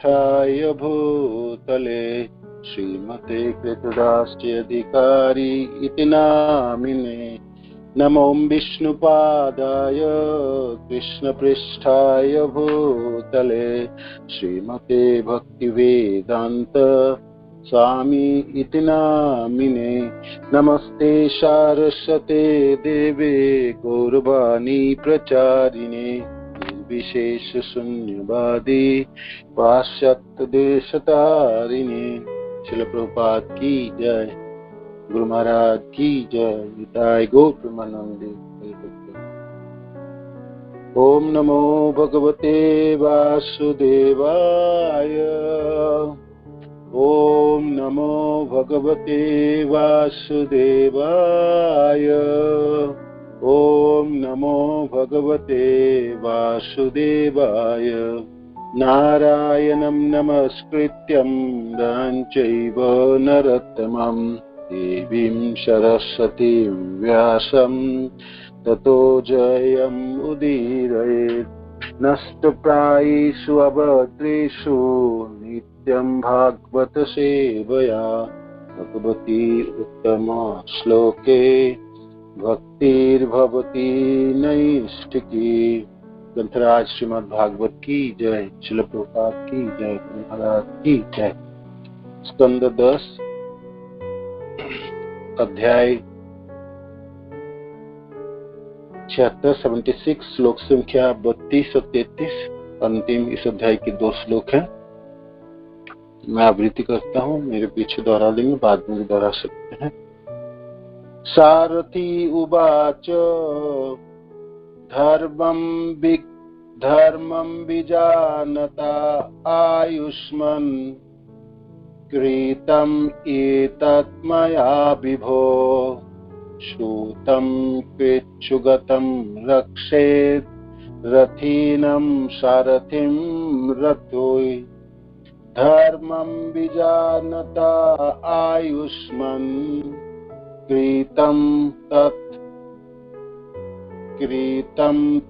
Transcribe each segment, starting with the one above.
पृष्ठाय भूतले श्रीमते कृतदास्यधिकारी इति नामिने। नमो विष्णुपादाय कृष्णपृष्ठाय भूतले श्रीमते भक्तिवेदान्त स्वामी इति नामिने। नमस्ते सारस्वते देवे गौरवाणी प्रचारिणे निर्विशेष शून्यवादी पाश्चात्य देशतारिणे। श्रील प्रभुपाद की जय, गुरु महाराज की जय, निताय गौर प्रेमानंदे। ओम नमो भगवते वासुदेवाय। ओम नमो भगवते वासुदेवाय। ओम नमो भगवते वासुदेवाय। नारायणं नमस्कृत्यं नरं चैव नरोत्तमं देवीं सरस्वतीं व्यासं ततो जयम् उदीरयेत्। नष्टप्रायेषु अभद्रेषु नित्यं भागवत सेवया भगवती उत्तम श्लोके भक्तिर्भवती नैष्ठिकी। ग्रंथराज श्रीमद् भागवत की जय, श्रील प्रभुपाद की जय, महाराज की जय। स्कंद 10 अध्याय 76 श्लोक संख्या 32 और 33 अंतिम इस अध्याय के 2 श्लोक हैं। मैं आवृत्ति करता हूँ, मेरे पीछे दोहरा लेंगे, बाद में भी दोहरा सकते हैं। सारथी उवाच धर्मं विजानता आयुष्मन् कृतम् एतत् मया विभो श्रुतं कृच्छुगतं रक्षेत् रथिनं सारथिं रथोई। धर्मं विजानता आयुष्मन् कृतं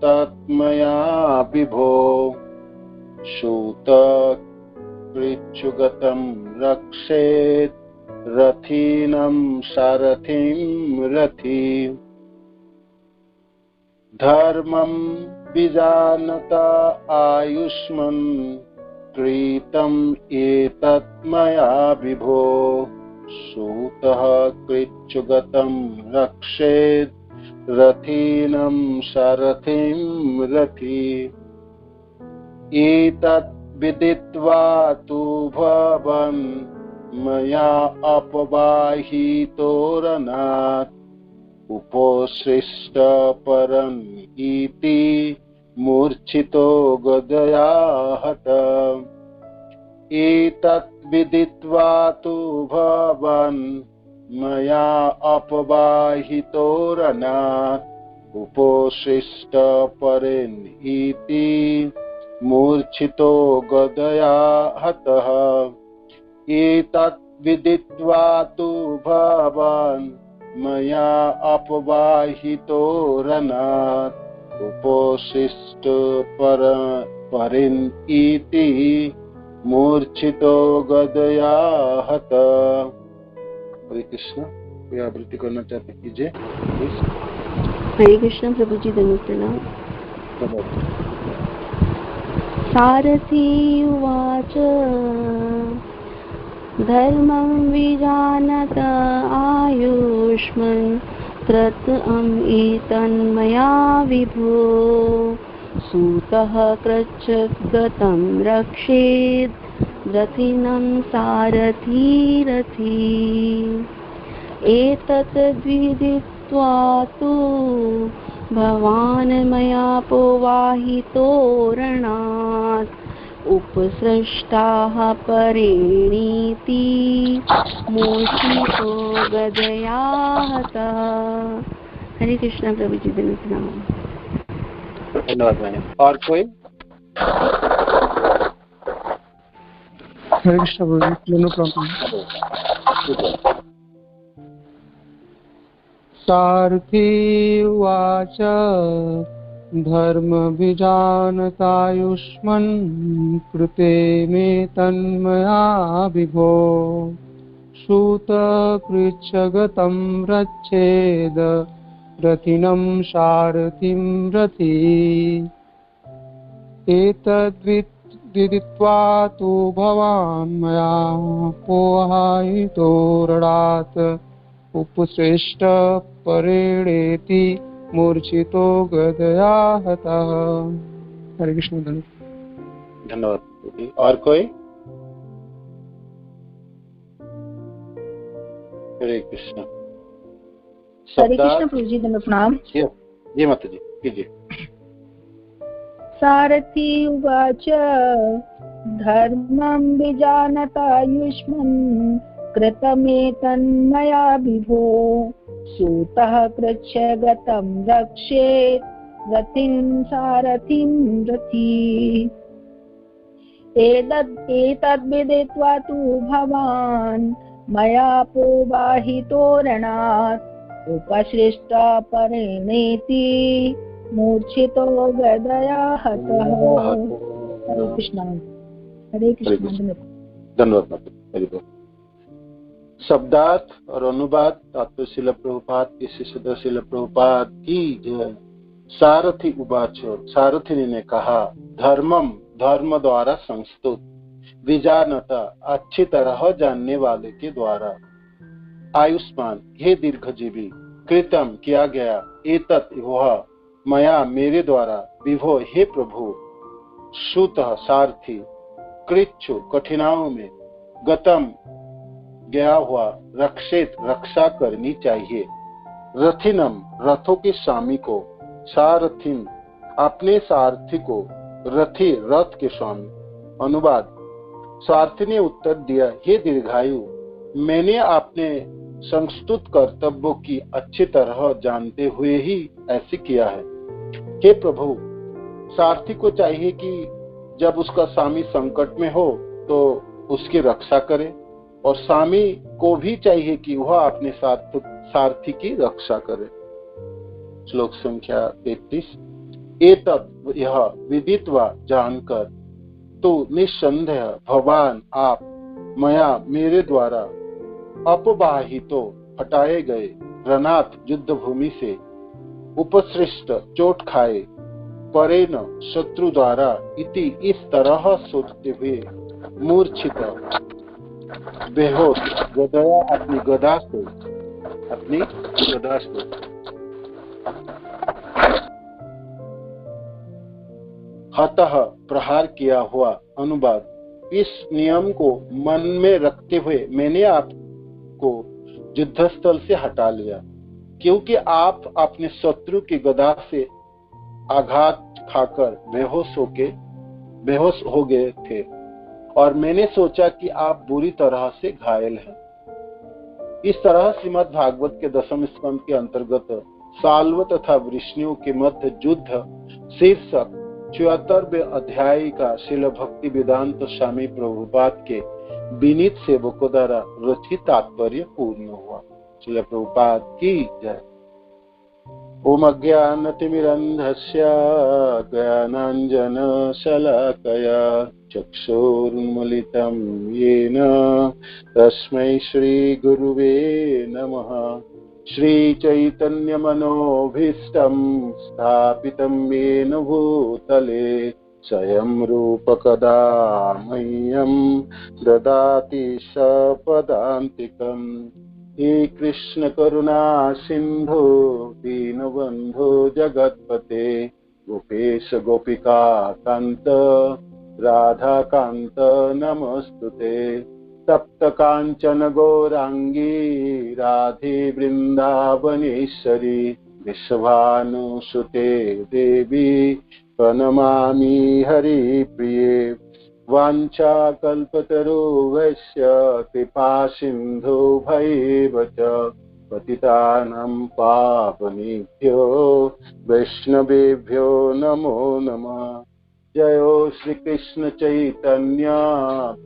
तत् मया विभो श्रुत कृच्छुगतं रक्षेत् रथिनं सारथिं रथि। धर्मं विजानता आयुष्मन् कृतं एतत् मया विभो श्रुतः कृच्छुगतं रक्षेत् रथिनं सारथिं रथि। एतत् विदित्वा तु भवान् मया अपवाहितो रणात् उपसृष्ट परन् इति मूर्छितो गदया हत। एतत् विदित्वा तु भवान् मया अपवाहितो रणात् उपसृष्ट परन् इति मूर्छितो गदया हतः। एतत् विदित्वा तु भवान् मया अपवाहितो रणात् उपसृष्ट परन् इति मूर्छितो गदया हतः। हरे कृष्ण। कोई आवृत्ति करना चाहते कीजिए। हरे कृष्ण प्रभु जी, धन्यवाद प्रणाम। सारथी उवाच धर्मं विजानत आयुष्मन् कृतं एतन्मया विभो सूतः कृच्छ्रगतं रक्षेत् रथिनं सारथी रथि। एतत् विदित्वा तु भवान् मयापवाहितो रणात् उपसृष्टाः परेणीति मूर्छितो गदया हतः। हरे कृष्ण प्रभु जी, धन्यवाद। और कोई? हरे कृष्ण प्रभु जी, नो प्रॉब्लम। सारथी उवाच धर्मभिजानतायुष्मन् कृते मे तन्मया विभो सूतकृच्छगतं रच्छेद रथिनं सारथिं रथि एतद्विदित्वा तु भवान् मया पोहायितो रणात् उपसृष्ट परेणेति मूर्छितो गदया हतः। हरे कृष्ण। धन्यवाद। और कोई? हरे कृष्ण। हरे कृष्ण प्रभु जी, धन्यवाद प्रणाम। जी माता जी कीजिए। सारथी उवाच धर्मं विजानतायुष्मन् कृतमेतन्मया विभो सूतः कृच्छ्य गतं रक्षेत् रथिं सारथिं रथि एतद्विदित्वा तु भवान् मया पोबाहितो रणात् उपसृष्ट परेणेति मूर्छितो गदया हतः। हरे कृष्ण। हरे कृष्ण। धन्यवाद माता। शब्दार्थ और अनुवाद तात्पर्य शिल प्रभुपाद की शिष्य शिल प्रभुपाद की जय। सारथी उवाच, सारथी ने कहा, धर्मम धर्म द्वारा संस्तुत, विजानता अच्छी तरह जानने वाले के द्वारा, आयुष्मान हे दीर्घजीवी, कृतम किया गया, एतत् वह, मया मेरे द्वारा, विभो हे प्रभु, श्रुतः सारथी, कृच्छु कठिनाइयों में, गतम गया हुआ, रक्षेत रक्षा करनी चाहिए, रथिनम रथों के स्वामी को, सारथिम अपने सारथी को, रथी रथ के स्वामी। अनुवाद, सारथी ने उत्तर दिया, हे दीर्घायु, मैंने अपने संस्तुत कर्तव्यों की अच्छी तरह जानते हुए ही ऐसे किया है। हे प्रभु, सारथी को चाहिए कि जब उसका स्वामी संकट में हो तो उसकी रक्षा करे, और स्वामी को भी चाहिए कि वह अपने सारथी की रक्षा करे। श्लोक संख्या 33। एतत् यह विदित्वा जानकर, तो निस्संदेह भगवान आप, मया मेरे द्वारा, अपबाहितो हटाए गए, रणात युद्ध भूमि से, उपसृष्ट चोट खाए, परेन शत्रु द्वारा, इति इस तरह सोचते हुए, मूर्छित बेहोश गदया अपनी गदा से हतः प्रहार किया हुआ। अनुवाद, इस नियम को मन में रखते हुए मैंने आपको युद्धस्थल से हटा लिया, क्योंकि आप अपने शत्रु की गदा से आघात खाकर बेहोश हो गए थे, और मैंने सोचा कि आप बुरी तरह से घायल हैं। इस तरह श्रीमद् भागवत के 10वें स्कंद के अंतर्गत साल्व तथा वृष्णियों के मध्य युद्ध शीर्षक 74वें अध्याय का श्रील भक्ति वेदांत स्वामी प्रभुपाद के विनीत सेवकों द्वारा रचित तात्पर्य पूर्ण हुआ। श्रील प्रभुपाद की जय। ओम अज्ञानतिमिरन्धस्य ज्ञानाञ्जनशलाकया चक्षुरुन्मीलितं येन तस्मै श्रीगुरुवे नमः। श्रीचैतन्यमनोभीष्टं स्थापितं येन भूतले स्वयं रूपकदा मह्यं ददाति सपदान्तिकम्। हे कृष्ण करुणा सिंधु दीनबंधु जगत्पते, गोपेश गोपिका कांत राधा कांत नमस्तुते। तप्त कांचन गौरांगी राधे वृंदावनेश्वरी, विश्वानुसुते देवी प्रणमामि हरिप्रिये। वाञ्छाकल्पतरुभ्यश्च कृपा सिन्धुभ्यैव च पतितानां पावनेभ्यो वैष्णवेभ्यो नमो नमः। जयो श्री कृष्ण चैतन्य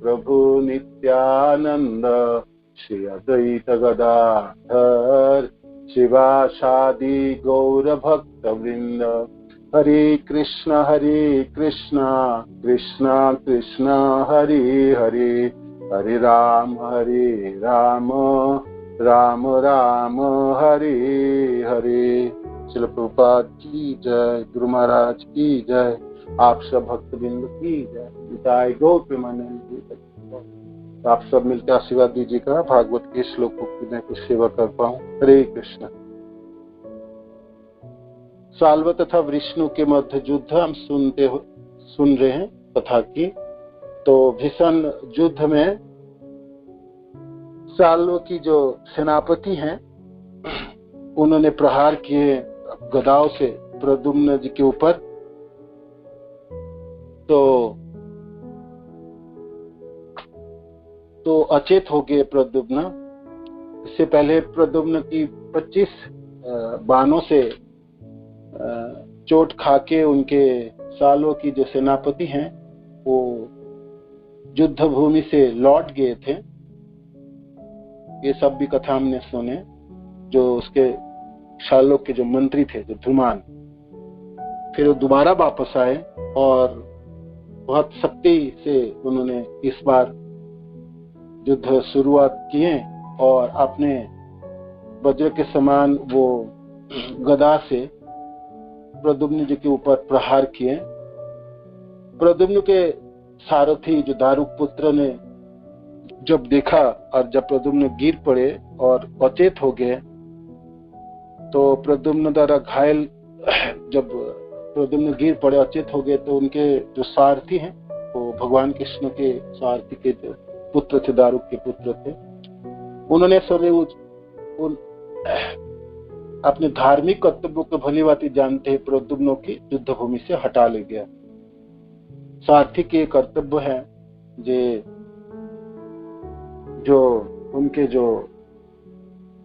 प्रभु नित्यानंद, श्री अद्वैत गदाधर शिवासादि गौर भक्त वृंद। हरे कृष्ण कृष्ण कृष्ण हरे हरे, हरे राम राम राम हरे हरे। श्रील प्रभुपाद की जय, गुरु महाराज की जय, आप सब भक्तबिंद की जय, विदाई गौ प्रेमानंद। आप सब मिलकर आशीर्वाद दीजिएगा भागवत के श्लोकों की मैं कुछ सेवा कर पाऊं। हरे कृष्ण। साल्व तथा विष्णु के मध्य युद्ध हम सुन रहे हैं कथा की। तो भीषण युद्ध में साल्व की जो सेनापति हैं उन्होंने प्रहार किए गदाओं से प्रद्युम्न जी के ऊपर। तो अचेत हो गए प्रद्युम्न। इससे पहले प्रद्युम्न की 25 बाणों से चोट खाके उनके सालों की जो सेनापति हैं वो युद्ध भूमि से लौट गए थे। ये सब भी कथा हमने सुने। जो उसके सालों के जो मंत्री थे, जो धूमान, फिर वो दोबारा वापस आए और बहुत शक्ति से उन्होंने इस बार युद्ध शुरुआत किए और अपने वज्र के समान वो गदा से प्रद्युम्न जी के ऊपर प्रहार किए। प्रद्युम्न के सारथी जो दारुक पुत्र ने जब देखा और जब प्रद्युम्न गिर पड़े और अचेत हो गए, तो प्रद्युम्न द्वारा घायल जब प्रद्युम्न गिर पड़े अचेत हो गए, तो उनके जो सारथी हैं वो भगवान कृष्ण के सारथी के जो पुत्र थे, दारुक के पुत्र थे, उन्होंने अपने धार्मिक कर्तव्यों को भली भांति जानते हैं प्रद्युम्न की युद्ध भूमि से हटा ले गया। सारथी के कर्तव्य है जो उनके जो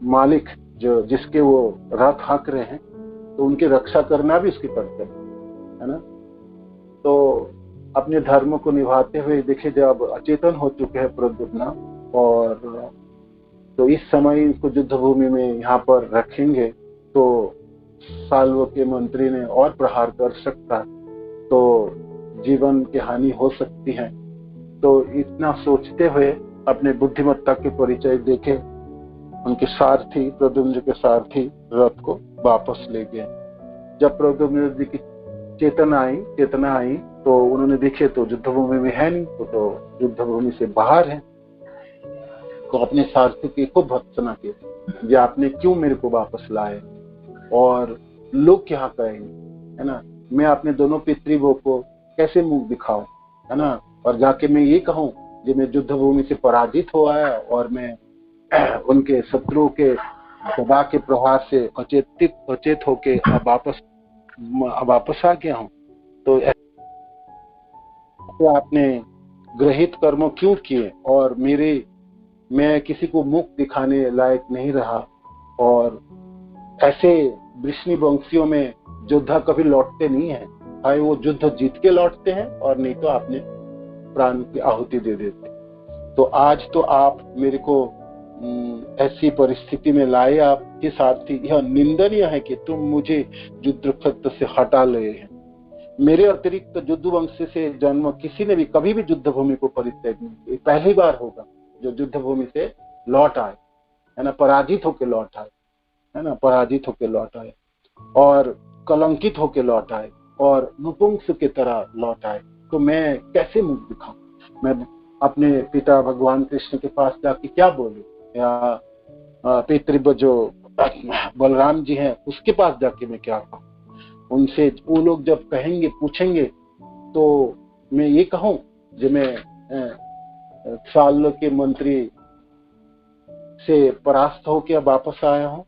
मालिक जो जिसके वो रथ हाँक रहे हैं, तो उनकी रक्षा करना भी उसकी कर्तव्य है ना। तो अपने धर्म को निभाते हुए देखे जब अचेतन हो चुके हैं प्रद्युम्न, और तो इस समय इनको युद्ध भूमि में यहाँ पर रखेंगे तो साल्व के मंत्री ने और प्रहार कर सकता, तो जीवन की हानि हो सकती है। तो इतना सोचते हुए अपने बुद्धिमत्ता के परिचय देके उनके सारथी, प्रद्युम्न के सारथी रथ को वापस ले गए। जब प्रद्युम्न जी की चेतना आई तो उन्होंने देखे तो युद्ध भूमि में है नहीं, तो युद्ध भूमि से बाहर है। तो अपने सारथी की खूब भर्त्सना की, ये आपने क्यों मेरे को वापस लाए और लोग क्या कहेंगे, है ना। मैं अपने दोनों पितृवों को कैसे मुंह दिखाऊं, है ना, और जाके मैं ये कहूं कि मैं युद्ध भूमि से पराजित हुआ है और मैं उनके शत्रुओं के गदा के प्रहार से अचेत होके वापस आ गया हूं। तो आपने ग्रहित कर्म क्यों किए और मैं किसी को मुख दिखाने लायक नहीं रहा। और ऐसे वृष्णि वंशियों में योद्धा कभी लौटते नहीं है, चाहे वो युद्ध जीत के लौटते हैं और नहीं तो आपने प्राण की आहुति दे देते। तो आज तो आप मेरे को ऐसी परिस्थिति में लाए आपके सारथी, यह निंदनीय है कि तुम मुझे युद्ध क्षेत्र से हटा ले हैं। मेरे अतिरिक्त युद्ध वंश से जन्म किसी ने भी कभी भी युद्ध भूमि को परित्याग नहीं किया। पहली बार होगा जो युद्ध भूमि से लौट आए, है ना, पराजित होकर लौट आए, है ना, पराजित होकर लौट आए और कलंकित होकर लौट आए और नपुंसक की तरह लौट आए। तो मैं कैसे मुंह दिखाऊं? मैं अपने पिता भगवान कृष्ण के पास जाके क्या बोलूं, या पितृव्य जो बलराम जी हैं उसके पास जाके मैं क्या कहूं? उनसे वो लोग जब कहेंगे, पूछेंगे, तो मैं ये कहूं जो मैं साल के मंत्री से परास्त होकर वापस आया हूं।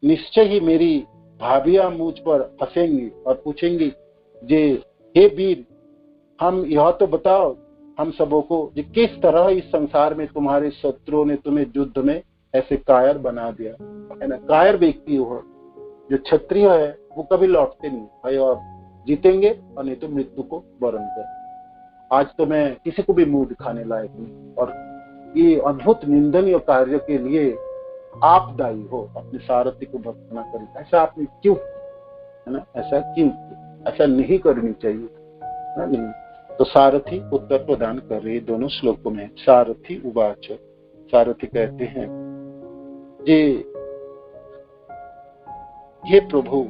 निश्चय ही मेरी भाभियां मुझ पर हंसेंगी और पूछेंगी, जे हे वीर, हम यह तो बताओ हम सबों को कि किस तरह इस संसार में तुम्हारे शत्रुओं ने तुम्हें युद्ध में ऐसे कायर बना दिया, है ना। कायर व्यक्ति हो, जो क्षत्रिय है वो कभी लौटते नहीं भाई, और जीतेंगे और नहीं तो मृत्यु को वरण कर। आज तो मैं किसी को भी मुंह दिखाने लायक नहीं, और ये अद्भुत निंदनीय कार्य के लिए आप दायी हो, अपने सारथी को भर्त्सना करें। ऐसा आपने क्यों, है ना। ऐसा क्यों, ऐसा नहीं करनी चाहिए, है ना, नहीं। तो सारथी उत्तर प्रदान कर रहे दोनों श्लोकों में। सारथी उवाच, सारथी कहते हैं हे प्रभु,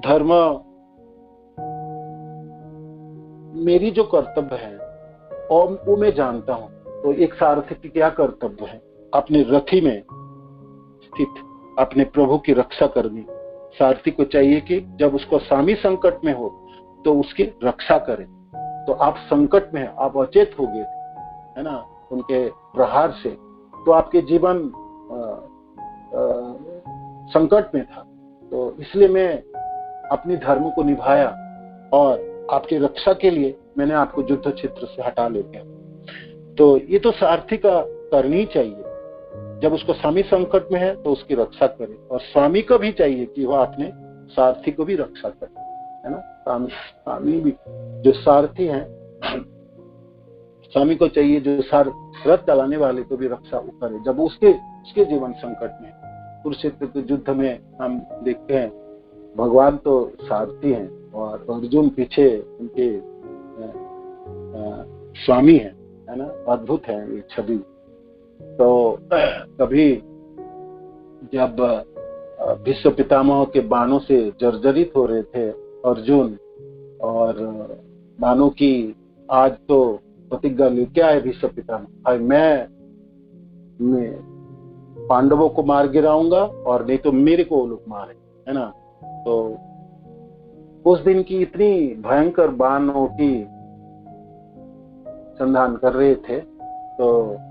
धर्म मेरी जो कर्तव्य है और वो मैं जानता हूं। तो एक सारथी की क्या कर्तव्य है? अपने रथी में स्थित अपने प्रभु की रक्षा करनी। सारथी को चाहिए कि जब उसको स्वामी संकट में हो तो उसकी रक्षा करे। तो आप संकट में हैं, आप अचेत हो गए, है ना, उनके प्रहार से, तो आपके जीवन संकट में था। तो इसलिए मैं अपनी धर्म को निभाया और आपकी रक्षा के लिए मैंने आपको युद्ध क्षेत्र से हटा ले गया। तो ये तो सारथी का करनी चाहिए। जब उसको स्वामी संकट में है तो उसकी रक्षा करे, और स्वामी को भी चाहिए कि वह अपने सारथी को भी रक्षा करे, है ना। स्वामी भी जो सारथी हैं, स्वामी को चाहिए जो रथ चलाने वाले को भी रक्षा करे जब उसके जीवन संकट में। कुरुक्षेत्र के युद्ध में हम देखते हैं भगवान तो सारथी हैं और अर्जुन पीछे उनके स्वामी है ना। अद्भुत है ये छवि। तो कभी जब भीष्म पितामह के बाणों से जर्जरित हो रहे थे अर्जुन, और बाणों की आज तो प्रतिज्ञा लेके आए भीष्म पितामह, मैं पांडवों को मार गिराऊंगा और नहीं तो मेरे को वो लोग मारे, है ना। तो उस दिन की इतनी भयंकर बाणों की संधान कर रहे थे तो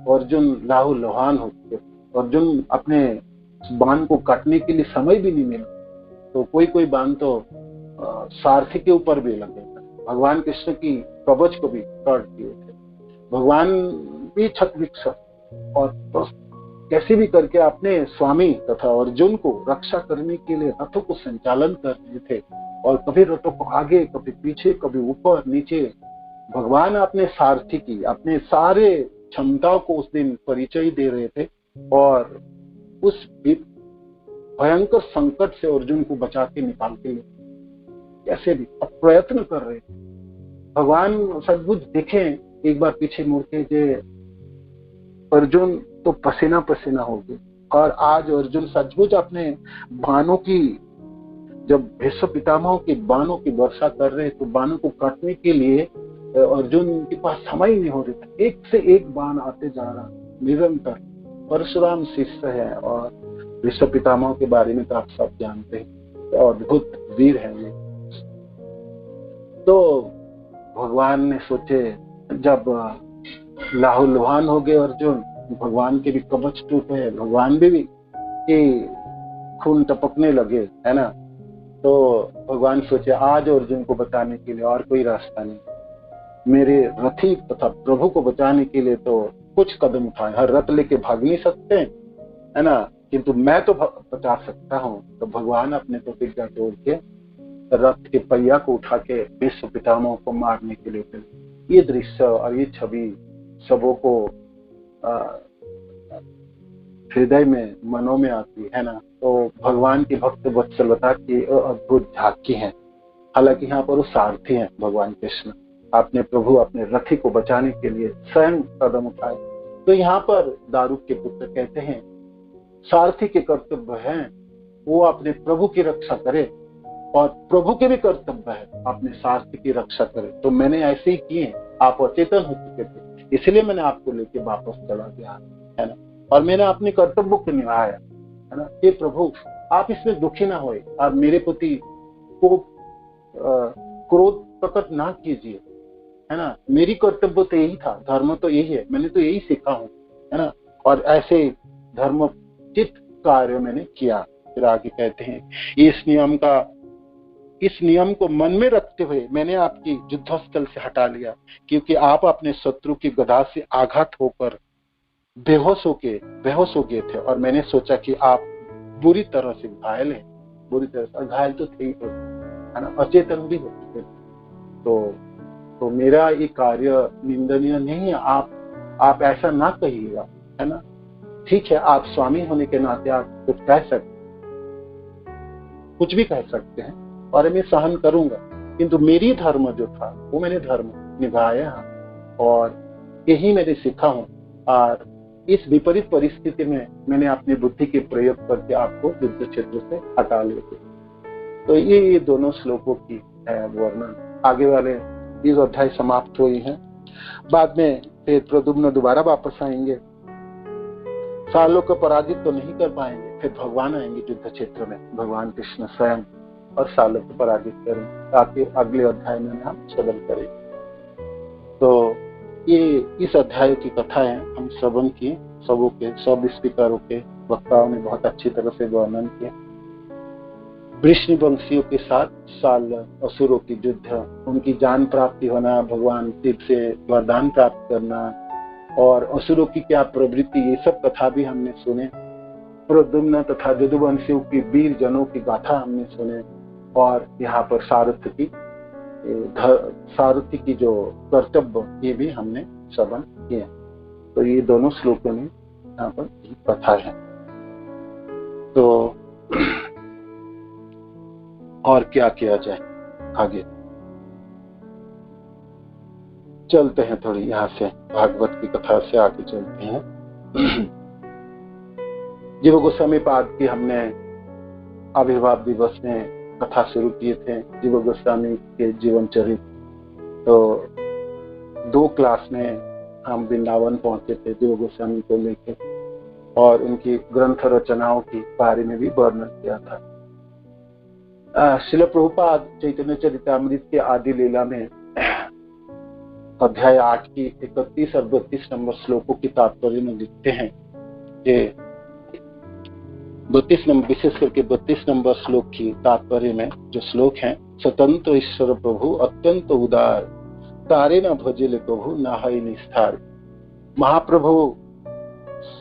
अर्जुन लाहू लुहान हो चुके। अर्जुन अपने बाण को काटने के लिए समय भी नहीं मिला, तो कोई बाण तो सारथी के ऊपर भी लगे। भगवान कृष्ण की कवच को भी काट दिए थे। भगवान भी छत्रविक्ष और तो कैसे भी करके अपने स्वामी तथा अर्जुन को रक्षा करने के लिए रथों को संचालन कर रहे थे, और कभी रथों को आगे, कभी पीछे, कभी ऊपर नीचे। भगवान अपने सारथी की अपने सारे क्षमताओं को उस दिन परिचय दे रहे थे, और उस भयंकर संकट से अर्जुन को बचा के निकाल के लिए कैसे भी प्रयत्न कर रहे थे। भगवान सचमुच देखें एक बार पीछे मुड़ के, जे अर्जुन तो पसीना पसीना हो गए, और आज अर्जुन सचमुच अपने बाणों की, जब भीष्म पितामह के बाणों की वर्षा कर रहे तो बाणों को काटने के लिए अर्जुन के पास समय नहीं हो रहा था। एक से एक बाण आते जा रहा निरंतर। परशुराम शिष्य है और भीष्म पितामह के बारे में तो आप सब जानते हैं, अद्भुत वीर है ये। तो भगवान ने सोचे, जब लाहू लुहान हो गए अर्जुन, भगवान के भी कवच टूटे, भगवान भी कि खून टपकने लगे, है ना। तो भगवान सोचे आज अर्जुन को बचाने के लिए और कोई रास्ता नहीं, मेरे रथी तथा प्रभु को बचाने के लिए तो कुछ कदम उठाए। हर रथ लेके भाग नहीं सकते, है ना, किंतु मैं तो बचा सकता हूँ। तो भगवान अपने प्रतिज्ञा तोड़ के रथ के पहिया को उठा के भीष्म पितामह को मारने के लिए थे। ये दृश्य और ये छवि सबों को हृदय में, मनों में आती है ना। तो भगवान की भक्त वत्सलता की अद्भुत झांकी है। हालांकि यहाँ पर वो सारथी हैं भगवान कृष्ण, अपने प्रभु अपने रथी को बचाने के लिए स्वयं कदम उठाए। तो यहाँ पर दारूक के पुत्र कहते हैं सारथी के कर्तव्य है वो अपने प्रभु की रक्षा करे, और प्रभु के भी कर्तव्य है अपने सारथी की रक्षा करे। तो मैंने ऐसे ही किए, आप अचेतन हो चुके थे, इसलिए मैंने आपको लेके वापस चला गया, है ना, और मैंने अपने कर्तव्य को निभाया, है ना। हे प्रभु, आप इसमें दुखी ना होए, आप मेरे प्रति को क्रोध प्रकट ना कीजिए, है ना। मेरी कर्तव्य तो यही था, धर्म तो यही है, मैंने तो यही सीखा हूँ, है ना, और ऐसे धर्मचित कार्य मैंने किया। फिर आगे कहते हैं इस नियम को मन में रखते हुए मैंने आपकी युद्धस्थल से हटा लिया, क्योंकि आप अपने शत्रु की गदा से आघात होकर बेहोश हो गए थे, और मैंने सोचा कि आप बुरी तरह से घायल हैं, बुरी तरह से घायल तो थे ही, है ना, अचेतन भी हो चुके थे। तो मेरा ये कार्य निंदनीय नहीं है, आप ऐसा ना कहिएगा, है ना। ठीक है, आप स्वामी होने के नाते आप कुछ कह सकते, कुछ भी कह सकते हैं और मैं सहन करूंगा, किंतु मेरी धर्म जो था वो मैंने धर्म निभाया और यही मैंने सीखा हूँ। और इस विपरीत परिस्थिति में मैंने अपनी बुद्धि के प्रयोग करके आपको युद्ध क्षेत्र से हटा लिया। तो ये दोनों श्लोकों की है वर्णन। आगे वाले इस अध्याय समाप्त हुई है। बाद में फिर प्रद्युम्न दोबारा वापस आएंगे। सालों को पराजित तो नहीं कर पाएंगे, फिर भगवान आएंगे युद्ध क्षेत्र में, भगवान कृष्ण स्वयं, और सालों को पराजित करेंगे ताकि अगले अध्याय में हम श्रवण करेंगे। तो ये इस अध्याय की कथा है हम श्रवण किए। सबों के सब स्पीकरों के वक्ताओं ने बहुत अच्छी तरह से वर्णन किया। वृष्णिवंशियों के साथ साल असुरों की युद्ध, उनकी जान प्राप्ति होना, भगवान शिव से वरदान प्राप्त करना और असुरों की क्या प्रवृत्ति, ये सब कथा भी हमने सुने। प्रद्युम्न तथा यदुवंशियों की वीर जनों की गाथा हमने सुने और यहाँ पर सारथी की जो कर्तव्य ये भी हमने श्रवण किए। तो ये दोनों श्लोकों में यहाँ पर कथा है। तो और क्या किया जाए आगे चलते हैं, थोड़ी यहाँ से भागवत की कथा से आगे चलते हैं। जीव गोस्वामी पाद की हमने आविर्भाव दिवस में कथा शुरू किए थे, जीव गोस्वामी के जीवन चरित्र। तो 2 क्लास में हम वृंदावन पहुंचे थे जीव गोस्वामी को लेकर और उनकी ग्रंथ रचनाओं के बारे में भी वर्णन किया था। श्रील प्रभुपाद चैतन्य चरितामृत के आदि लीला में अध्याय 8 की 31 और 32 नंबर श्लोकों की तात्पर्य में लिखते हैं कि 32 नंबर, विशेष करके 32 नंबर श्लोक की तात्पर्य में जो श्लोक है, स्वतंत्र ईश्वर प्रभु अत्यंत उदार, तारे न भजिल प्रभु नाहै निस्तार। महाप्रभु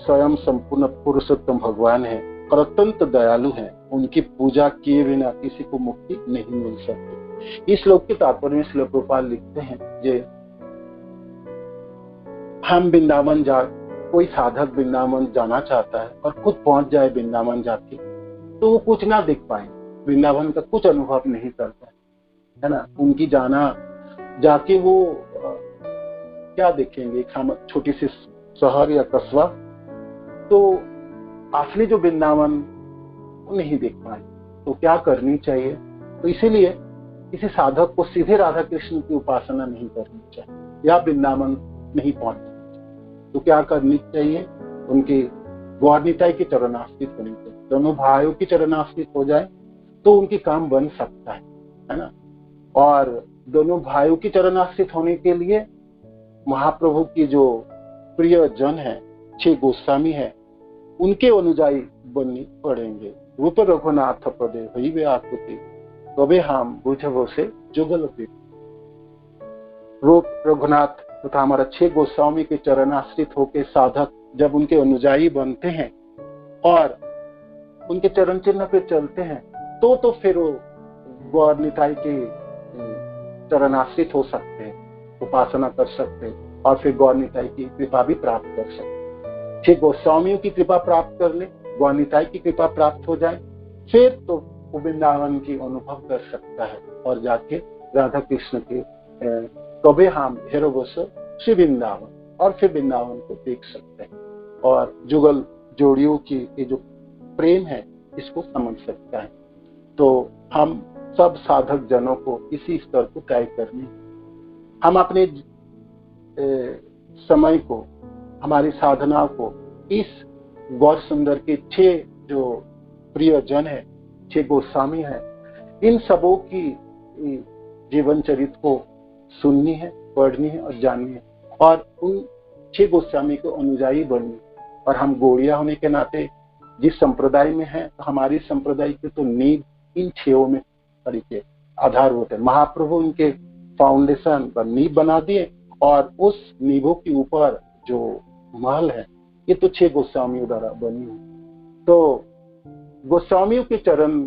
स्वयं संपूर्ण पुरुषोत्तम भगवान है और अत्यंत दयालु है, उनकी पूजा किए बिना किसी को मुक्ति नहीं मिल सकती। इस श्लोक के तात्पर्य में श्रील प्रभुपाद लिखते हैं कि हम वृंदावन कोई साधक वृंदावन जाना चाहता है और खुद पहुंच जाए वृंदावन जाके, तो वो कुछ ना देख पाए, वृंदावन का कुछ अनुभव नहीं कर पाए, है ना। उनकी जाके वो क्या देखेंगे, एक छोटी सी शहर या कस्बा, तो असली जो वृंदावन वो नहीं देख पाए। तो क्या करनी चाहिए? तो इसीलिए किसी साधक को सीधे राधा कृष्ण की उपासना नहीं करनी चाहिए या वृंदावन नहीं पहुंचना। तो क्या करनी चाहिए? उनके गौर निताई की चरणाश्रित होनी चाहिए। दोनों भाइयों की चरणाश्रित हो जाए तो उनकी काम बन सकता है ना। और दोनों भाइयों की चरणाश्रित होने के लिए महाप्रभु की जो प्रिय जन है, 6 गोस्वामी है, उनके अनुयायी बननी पड़ेंगे। रूप रघुनाथ पदे हुई वे आकृति, तबे हम बुझबो से जुगल पी। रूप रघुनाथ तथा हमारा 6 गोस्वामी के चरणाश्रित होकर साधक जब उनके अनुयायी बनते हैं और उनके चरण चिन्ह पे चलते हैं, तो फिर वो गौर निताई के चरणाश्रित हो सकते हैं, उपासना कर सकते हैं और फिर गौर निताई की कृपा भी प्राप्त कर सकते हैं। 6 गोस्वामियों की कृपा प्राप्त कर ले, गौर निताई की कृपा प्राप्त हो जाए, फिर तो वो वृंदावन की अनुभव कर सकता है और जाके राधा कृष्ण के तबे हम हेरोबस श्री वृंदावन, और फिर वृंदावन को देख सकते हैं और जुगल जोड़ियों की ये जो प्रेम है इसको समझ सकता है। तो हम सब साधक जनों को इसी स्तर को तय करनी, हम अपने समय को, हमारी साधना को इस गौर सुंदर के 6 जो प्रिय जन है, 6 गोस्वामी है, इन सबों की जीवन चरित्र को सुननी है, पढ़नी है और जाननी है और उन 6 गोस्वामी को अनुयायी बननी। और हम गौड़िया होने के नाते जिस संप्रदाय में है, तो हमारी संप्रदाय की तो नींव इन 6 में तरीके आधार होते हैं। महाप्रभु इनके फाउंडेशन पर नींव बना दिए और उस नींवों के ऊपर जो महल है ये तो 6 गोस्वामियों द्वारा बनी है। तो गोस्वामियों के चरण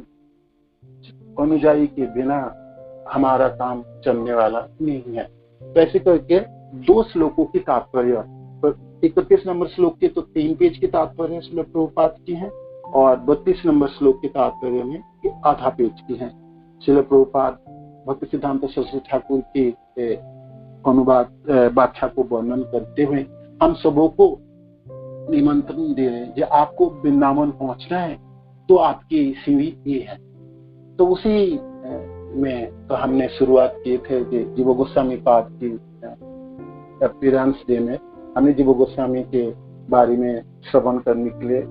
अनुयायी के बिना हमारा काम चलने वाला नहीं है। तो ऐसे करके 2 श्लोकों की तात्पर्य, 31 नंबर श्लोक के तो 3 पेज की तात्पर्य श्रील प्रभुपाद की है और 32 नंबर श्लोक के तात्पर्य में आधा पेज की है। श्रील प्रभुपाद भक्ति सिद्धांत सरस्वती ठाकुर की अनुवाद व्याख्या को वर्णन करते हुए हम सबों को निमंत्रण दे रहे हैं कि आपको वृंदावन पहुंचना है तो आपकी सीढ़ी ये है। तो उसी में तो हमने शुरुआत किए थे कि जीव गोस्वामी पाद की अपीयरेंस डे में हमने जीव गोस्वामी के बारे में श्रवण करने के लिए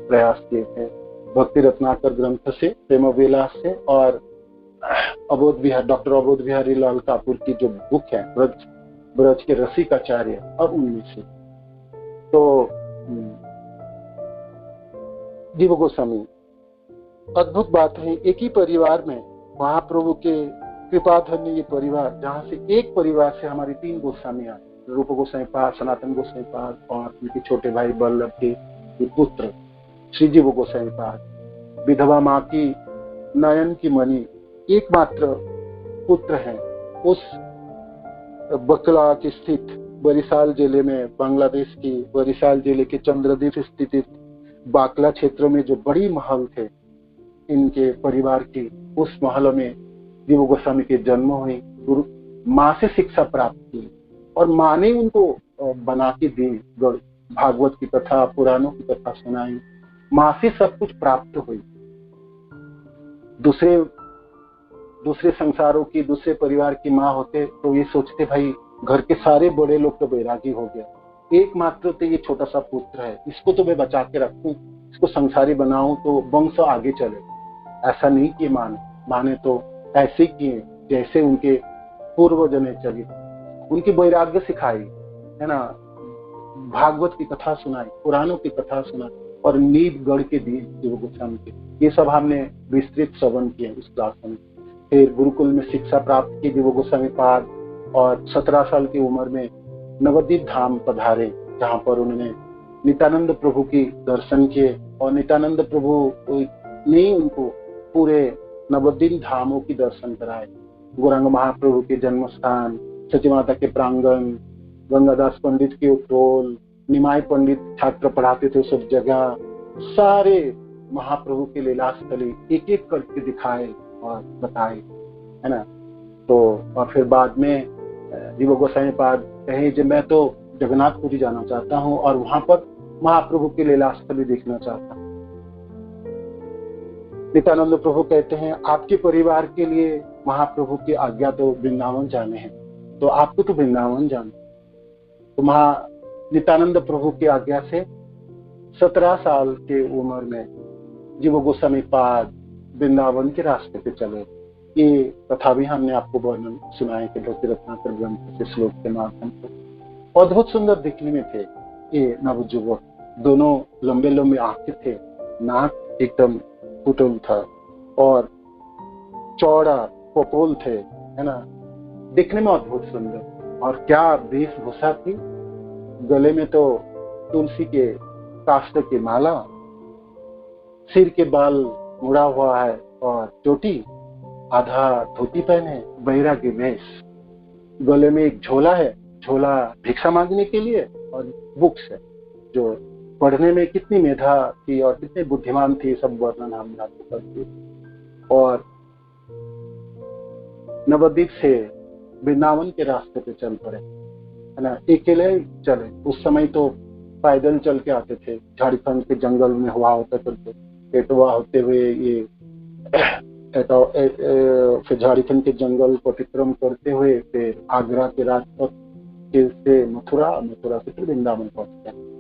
प्रयास किए थे। भक्ति रत्नाकर ग्रंथ से, प्रेम विलास से और अबोध बिहार डॉक्टर अबोध बिहारी लाल कापुर की जो बुक है ब्रज के रसिकाचार्य, और उनमें से तो जीव गोस्वामी अद्भुत बात है। एक ही परिवार में महाप्रभु के कृपा धन्य ये परिवार, जहाँ से एक परिवार से हमारी 3 गोस्वामी आए, रूप गोस्वामी पाद, सनातन गोस्वामी पाद और उनके छोटे भाई बल्लभ के पुत्र श्री जीव गोस्वामी पाद। विधवा माँ की नयन की मणि एकमात्र पुत्र है। उस बकला की स्थित बरिशाल जिले में, बांग्लादेश की बरिशाल जिले के चंद्रदीप स्थित बाकला क्षेत्र में जो बड़ी महल थे इनके परिवार की, उस महल में जीव गोस्वामी के जन्म हुई। गुरु माँ से शिक्षा प्राप्त की और माँ ने उनको बना के दी, भागवत की कथा, पुराणों की कथा सुनाई। माँ से सब कुछ प्राप्त हुई। दूसरे संसारों की, दूसरे परिवार की माँ होते तो ये सोचते भाई घर के सारे बड़े लोग तो बैरागी हो गए, एकमात्र तो ये छोटा सा पुत्र है, इसको तो मैं बचा के रखूं, इसको संसारी बनाऊं तो वंश आगे चले। ऐसा नहीं किए माँ ने तो ऐसे किए जैसे उनके पूर्वजों ने चली, उनकी वैराग्य सिखाई है ना, भागवत की कथा सुनाई, पुराणों की कथा सुनाई और नींव गढ़ के दिए जीव गोस्वामी के। ये सब हमने विस्तृत श्रवण किया उस क्लास में। फिर गुरुकुल में शिक्षा प्राप्त की जीव गोस्वामी पाद और 17 साल की उम्र में नवद्वीप धाम पधारे, जहाँ पर उन्होंने नित्यानंद प्रभु की दर्शन किए और नित्यानंद प्रभु ने उनको पूरे नवद्वीप धामों की दर्शन कराए। गौरांग महाप्रभु के जन्म स्थान, सची माता के प्रांगण, गंगादास पंडित के उपटोल, निमाई पंडित छात्र पढ़ाते थे सब जगह, सारे महाप्रभु के लीला स्थली एक एक करके दिखाए और बताए, है ना। तो और फिर बाद में जीव गोस्वामी पाद कहे कि मैं तो जगन्नाथपुरी जाना चाहता हूँ और वहां पर महाप्रभु के लीला स्थली देखना चाहता हूँ। नित्यानंद प्रभु कहते हैं आपके परिवार के लिए महाप्रभु की आज्ञा तो वृंदावन जाने हैं, तो आपको तो वृंदावन जाना। तो नित्यानंद प्रभु की आज्ञा से 17 साल के उम्र में जीव गोस्वामी पाद वृंदावन के रास्ते पे चले। ये कथा भी हमने आपको वर्णन सुनाए कि भक्ति रत्नाकर ग्रंथ के श्लोक के माध्यम से। अद्भुत सुंदर दिखने में थे ये नवजुवक, दोनों लंबे लंबे आंखें थे, नाक एकदम कुटुल था और चौड़ा कपोल थे, है ना, दिखने में अद्भुत सुंदर। और क्या वेशभूषा थी, गले में तो तुलसी के काष्ठ की माला, सिर के बाल मुड़ा हुआ है और चोटी, आधा धोती पहने, बैरागी वेश, गले में एक झोला है, झोला भिक्षा मांगने के लिए, और बुक्स है जो पढ़ने में कितनी मेधा थी और कितने बुद्धिमान थी, सब वर्णन हमने आपको कर दिया। और नवद्वीप से वृंदावन के रास्ते पे चल पड़े, है ना, अकेले चले। उस समय तो पैदल चल के आते थे, झारखंड के जंगल में हुआ होता चलते, एटवा होते हुए ये फिर झारखंड के जंगल को अतिक्रम करते हुए फिर आगरा के राजपथ से मथुरा से फिर वृंदावन पहुंचते हैं।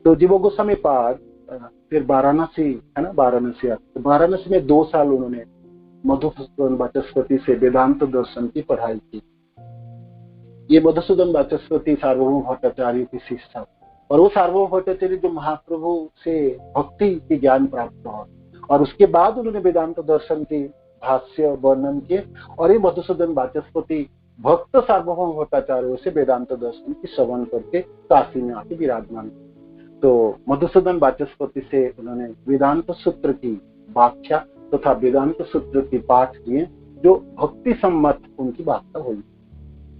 तो जीव गोस्वामी पाद फिर वाराणसी, है ना, वाराणसी में 2 साल उन्होंने मधुसूदन वाचस्पति से वेदांत दर्शन की पढ़ाई की। ये मधुसूदन वाचस्पति सार्वभौम भट्टाचार्य की शिष्य था और वो सार्वभौम भट्टाचार्य जो महाप्रभु से भक्ति की ज्ञान प्राप्त हुआ और उसके बाद उन्होंने वेदांत दर्शन की भाष्य वर्णन किए। और ये मधुसूदन वाचस्पति भक्त सार्वभौम भट्टाचार्य से वेदांत दर्शन की श्रवण करके काशी में आके विराजमान। तो मधुसूदन वाचस्पति से उन्होंने वेदांत सूत्र की व्याख्या तथा वेदांत सूत्र की पाठ किए, जो भक्ति सम्मत उनकी व्याख्या हुई।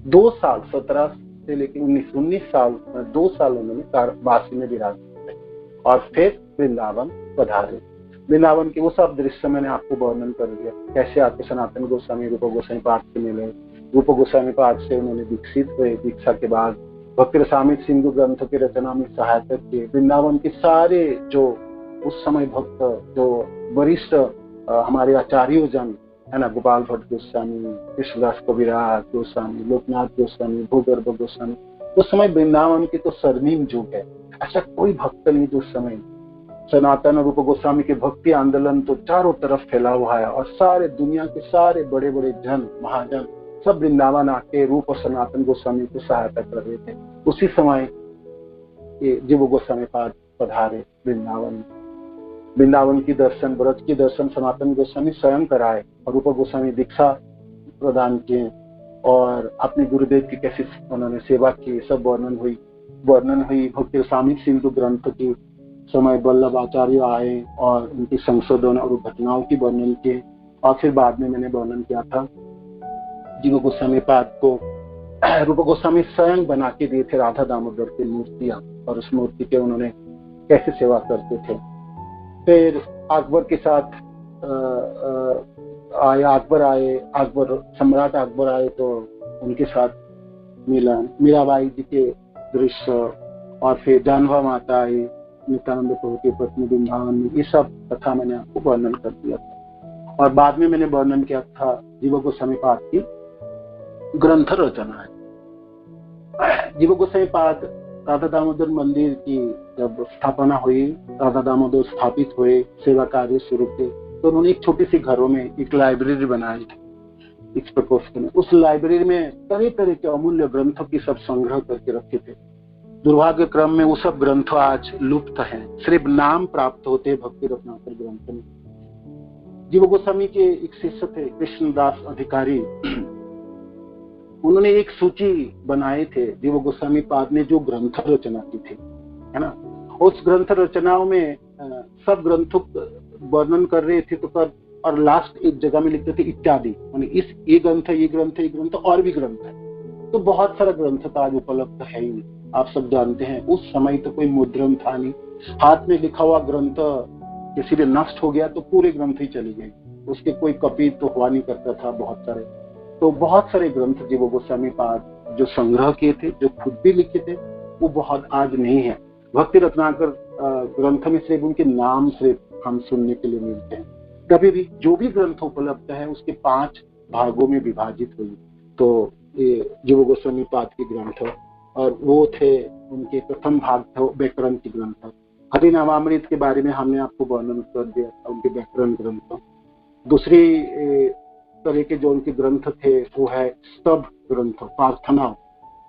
2 साल 17 से लेकर 19 साल 2 साल उन्होंने वासी में विराजमान रहे और फिर वृंदावन पधारे। वृंदावन के वो सब दृश्य मैंने आपको वर्णन कर दिया, कैसे आके सनातन गोस्वामी रूप गोस्वामी पाद से मिले, रूप गोस्वामी पाद से उन्होंने दीक्षित हुए, दीक्षा के बाद भक्ति रसामृत सिंधु ग्रंथ की रचना में सहायता किए। वृंदावन के सारे जो उस समय भक्त, जो वरिष्ठ हमारे आचार्य जन है ना, गोपाल भट्ट गोस्वामी, कृष्णदास कविराज गोस्वामी, लोकनाथ गोस्वामी, भूगर्भ गोस्वामी, उस समय वृंदावन की तो स्वर्णिम युग है। ऐसा कोई भक्त नहीं जो उस समय, सनातन रूप गोस्वामी के भक्ति आंदोलन तो चारों तरफ फैला हुआ है और सारे दुनिया के सारे बड़े बड़े जन, महाजन सब वृंदावन आके रूप और सनातन गोस्वामी को सहायता कर रहे थे। उसी समय ये जीव गोस्वामी पाद पधारे वृंदावन। वृंदावन की दर्शन, ब्रज की दर्शन सनातन गोस्वामी स्वयं कराए और रूप गोस्वामी दीक्षा प्रदान किए और अपने गुरुदेव की कैसे उन्होंने सेवा की, सब वर्णन हुई। भक्ति रसामृत सिंधु ग्रंथ की समय वल्लभ आचार्य आए और उनकी संशोधन और घटनाओं की वर्णन किए। और फिर बाद में मैंने वर्णन किया था जीव गोस्वामी पाद को रूप गोस्वामी स्वयं बना के दिए थे राधा दामोदर की मूर्तियां, और उस मूर्ति के उन्होंने कैसे सेवा करते थे। फिर अकबर के साथ अकबर सम्राट अकबर आए तो उनके साथ मिलन, मीराबाई जी के दृश्य, और फिर जानवा माता आई, नित्यानंद प्रभु की पत्नी वृंदावन में, ये सब कथा मैंने आपको वर्णन कर दिया था। और बाद में मैंने वर्णन किया था जीव गोस्वामी पाद की ग्रंथ रचना है। जीव गोस्वामी पाद राधा दामोदर मंदिर की जब स्थापना हुई, राधा दामोदर स्थापित हुए, सेवा कार्य शुरू किए, तो उन्होंने एक छोटी सी घरों में एक लाइब्रेरी बनाई थी, इस प्रकोष्ठ में। उस लाइब्रेरी में तरह तरह के अमूल्य ग्रंथों की सब संग्रह करके रखे थे। दुर्भाग्य क्रम में वो सब ग्रंथ आज लुप्त हैं, सिर्फ नाम प्राप्त होते भक्ति रत्नाकर ग्रंथ में। जीव गोस्वामी के एक शिष्य थे कृष्णदास अधिकारी, उन्होंने एक सूची बनाए थे जीव गोस्वामी पाद ने जो ग्रंथ रचना की थी, है ना। उस ग्रंथ रचनाओं में सब ग्रंथों वर्णन कर रहे थे, तो कर और लास्ट एक जगह में लिखते थे इत्यादि, यानी इस ये ग्रंथ है, ये ग्रंथ है, ये ग्रंथ और भी ग्रंथ है। तो बहुत सारा ग्रंथ तो आज उपलब्ध है ही, आप सब जानते हैं। उस समय तो कोई मुद्रण था नहीं, हाथ में लिखा हुआ ग्रंथ किसी भी नष्ट हो गया तो पूरे ग्रंथ ही चली गई, उसके कोई कॉपी तो हुआ नहीं करता था बहुत सारे। तो बहुत सारे ग्रंथ जीव गोस्वामी पाद जो संग्रह किए थे, जो खुद भी लिखे थे, वो बहुत आज नहीं है। भक्ति रत्नाकर ग्रंथ में सिर्फ उनके नाम सिर्फ हम सुनने के लिए मिलते हैं। कभी भी जो भी ग्रंथ उपलब्ध है उसके 5 भागों में विभाजित हुई, तो ये जीव गोस्वामी पाद के ग्रंथ, और वो थे उनके प्रथम भाग था व्याकरण के ग्रंथ। हरिनामामृत के बारे में हमने आपको वर्णन कर दिया था, उनके व्याकरण ग्रंथ। दूसरी तरह के जो उनके ग्रंथ थे वो है स्तव ग्रंथ, प्रार्थना,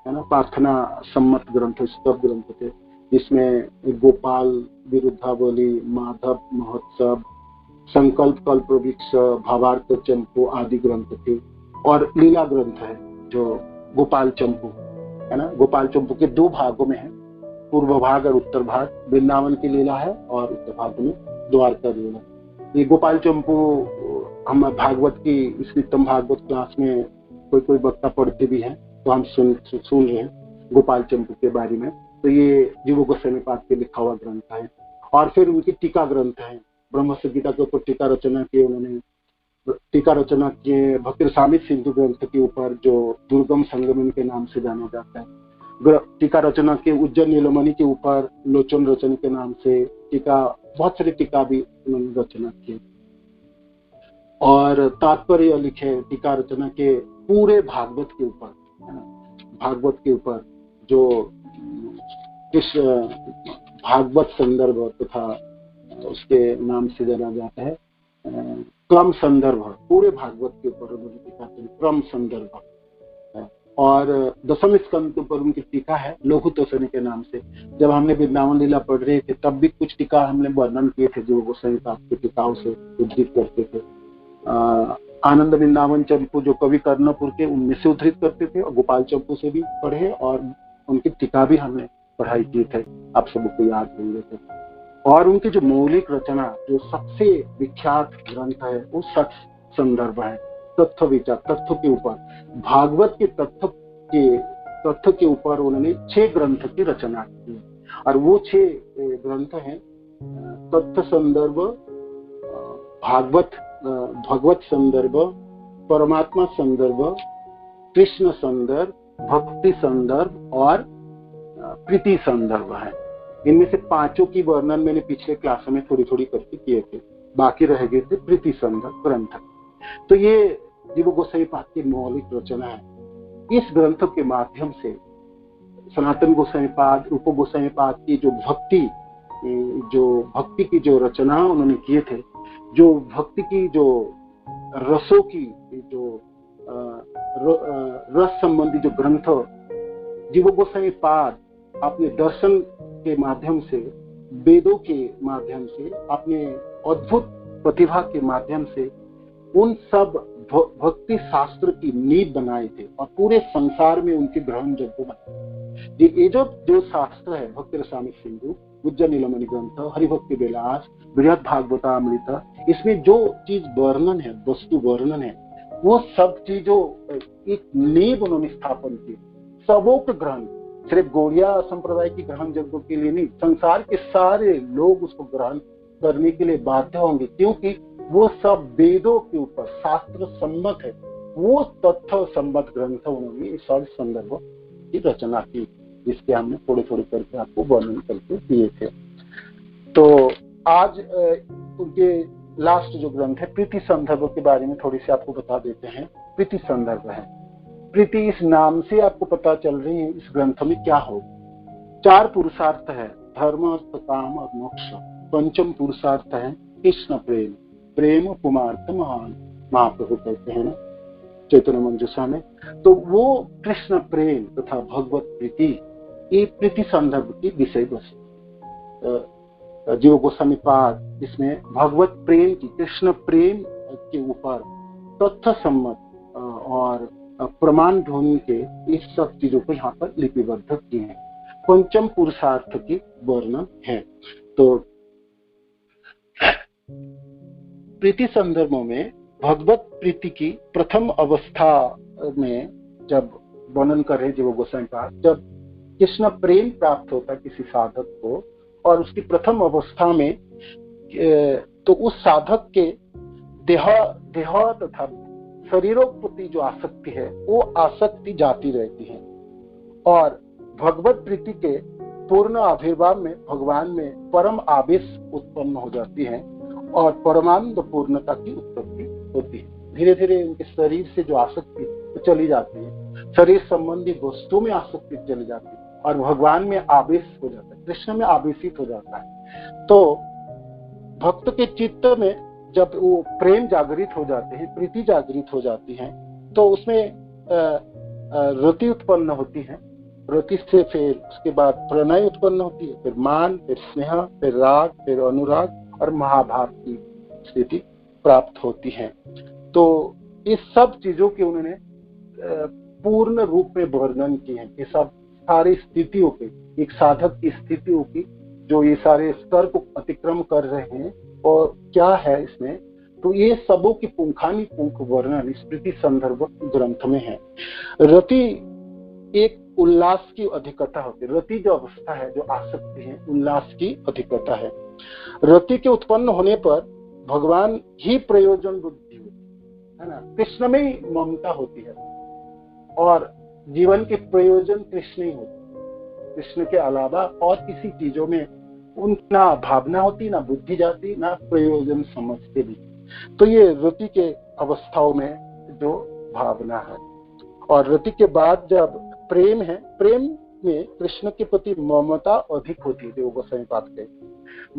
है ना, प्रार्थना सम्मत ग्रंथ, स्तव ग्रंथ थे, जिसमें गोपाल विरुद्धावली, माधव महोत्सव, संकल्प कल्पवृक्ष, भावार्थ चंपू आदि ग्रंथ थे। और लीला ग्रंथ है जो गोपाल चंपू, है ना। गोपाल चंपू के 2 भागों में है, पूर्व भाग और उत्तर भाग। वृंदावन की लीला है और उत्तर भाग में द्वारका लीला। ये गोपाल चंपू हम भागवत की इस नित्यम भागवत क्लास में कोई वक्ता पढ़ते भी हैं, तो हम सुन रहे हैं गोपाल चंपू के बारे में। तो ये जीव गोस्वामी पाद के लिखा हुआ ग्रंथ है। और फिर उनकी टीका ग्रंथ है, ब्रह्म संहिता के ऊपर टीका रचना की उन्होंने, टीका रचना किए भक्ति रसामृत सिंधु ग्रंथ के ऊपर, जो दुर्गम संगमन के नाम से जाना जाता है। टीका रचना के उज्जैन नीलमणि के ऊपर लोचन रचन के नाम से टीका, बहुत सारी टीका भी उन्होंने रचना की। और तात्पर्य लिखे टीका रचना के पूरे भागवत के ऊपर, है ना, भागवत के ऊपर जो इस भागवत संदर्भ तथा उसके नाम से जाना जाता है क्रम संदर्भ, पूरे भागवत के ऊपर उन्होंने टीका की, क्रम संदर्भ है। और दशम स्कंद के ऊपर उनकी टीका है लघु तोषणी के नाम से। जब हमने वृंदावन लीला पढ़ रहे थे तब भी कुछ टीका हमने वर्णन किए थे जो गोस्वामी पाद की टीकाओं से उद्धृत करते थे। आनंद वृंदावन चंपू जो कवि कर्णपुर के, उनमें से उद्धृत करते थे, और गोपाल चंपू से भी पढ़े और उनकी टीका भी हमने पढ़ाई की थे, आप सबको याद होंगे थे। और उनकी जो मौलिक रचना जो सबसे विख्यात ग्रंथ है वो सत्य संदर्भ है, तथ्य विचार, तथ्य के ऊपर, भागवत के तथ्य के ऊपर उन्होंने 6 ग्रंथ की रचना की। और वो 6 ग्रंथ हैं तत्व संदर्भ, भगवत संदर्भ, परमात्मा संदर्भ, कृष्ण संदर्भ, भक्ति संदर्भ और प्रीति संदर्भ है। इनमें से पांचों की वर्णन मैंने पिछले क्लास में थोड़ी थोड़ी करके किए थे, बाकी रह गए थे प्रीति संदर्भ ग्रंथ। तो ये जीव गोसाई पाद की मौलिक रचना है। इस ग्रंथ के माध्यम से सनातन गोसाई पाद, रूप गोसाई पाद की जो भक्ति की जो रचना उन्होंने किए थे, जो भक्ति की जो रसों की जो रस संबंधी जो ग्रंथ जीव गोसाई पाद अपने दर्शन के माध्यम से, वेदों के माध्यम से, अपने अद्भुत प्रतिभा के माध्यम से उन सब भक्ति शास्त्र की नींव बनाए थे और पूरे संसार में उनके ग्रहण योग्य बनाए। ये जो शास्त्र है, भक्ति रसामृत सिंधु, गुज्जर नीलमणि ग्रंथ, हरिभक्ति विलास, बृहद भागवतामृत, इसमें जो चीज वर्णन है, वस्तु वर्णन है, वो सब चीजों एक नींव उन्होंने स्थापन की। सबों के ग्रहण, सिर्फ गौड़िया संप्रदाय की ग्रहण योग्यों के लिए नहीं, संसार के सारे लोग उसको ग्रहण करने के लिए बाध्य होंगे, क्योंकि वो सब वेदों के ऊपर शास्त्र सम्मत है। वो तथ्य सम्मत ग्रंथ उन्होंने इस सब संदर्भों की रचना की, जिसके हमने थोड़े थोड़े करके आपको वर्णन करके दिए थे। तो आज उनके लास्ट जो ग्रंथ है प्रीति संदर्भ के बारे में थोड़ी सी आपको बता देते हैं। प्रीति संदर्भ है, प्रीति इस नाम से आपको पता चल रही है इस ग्रंथ में क्या हो। 4 पुरुषार्थ है, धर्म, अर्थ, काम और मोक्ष। पंचम पुरुषार्थ है कृष्ण प्रेम, प्रेम पुमार्थ महान, महाप्रभु कहते हैं ना चैतन्य मंजूषा में। तो वो कृष्ण प्रेम तथा भगवत प्रीति, ये प्रीति संदर्भ की विषय वस्तु। जीव गोस्वामी पाद इसमें भगवत प्रेम की, कृष्ण प्रेम के ऊपर तथ्य सम्मत और प्रमाण ढूंढ के इस सब चीजों को यहाँ पर लिपिबद्ध किए हैं। पंचम पुरुषार्थ की वर्णन है। तो प्रीति संदर्भों में भगवत प्रीति की प्रथम अवस्था में जब वर्णन कर रहे जीव गोस्वामी पाद, जब कृष्ण प्रेम प्राप्त होता है किसी साधक को, और उसकी प्रथम अवस्था में तो उस साधक के देह तथा शरीरों के प्रति जो आसक्ति है वो आसक्ति जाती रहती है, और भगवत प्रीति के पूर्ण आविर्भाव में भगवान में परम आवेश उत्पन्न हो जाती है और परमानंद पूर्णता की उत्पत्ति होती है। धीरे धीरे उनके शरीर से जो आसक्ति तो चली जाती है, शरीर संबंधी वस्तु में आसक्ति चली जाती है और भगवान में आवेश हो जाता है, कृष्ण में आवेशित हो जाता है। तो भक्त के चित्त में जब वो प्रेम जागृत हो जाते हैं, प्रीति जागृत हो जाती है, तो उसमें रति उत्पन्न होती है। रति से फिर उसके बाद प्रणय उत्पन्न होती है, फिर मान, फिर स्नेह, फिर राग, फिर अनुराग और महाभाव की स्थिति प्राप्त होती है। तो इस सब चीजों के उन्होंने पूर्ण रूप में वर्णन किए हैं। ये सब सारी स्थितियों के, एक साधक की स्थितियों की, जो ये सारे स्तर को अतिक्रम कर रहे हैं और क्या है इसमें, तो ये सबों की पुंखानुपुंख वर्णन इस प्रीति संदर्भ ग्रंथ में है। रति एक उल्लास की अधिकता होती है। रति जो अवस्था है, जो आसक्ति है, उल्लास की अधिकता है। रति के उत्पन्न होने पर भगवान ही प्रयोजन बुद्धि होती है ना, कृष्ण में ही ममता होती है और जीवन के प्रयोजन कृष्ण ही होते, कृष्ण के अलावा और किसी चीजों में उनकी ना भावना होती, ना बुद्धि जाती, ना प्रयोजन समझते भी। तो ये रति के अवस्थाओं में जो भावना है। और रति के बाद जब प्रेम है, प्रेम में कृष्ण के प्रति ममता अधिक होती है। जो गोस्वामी पाद के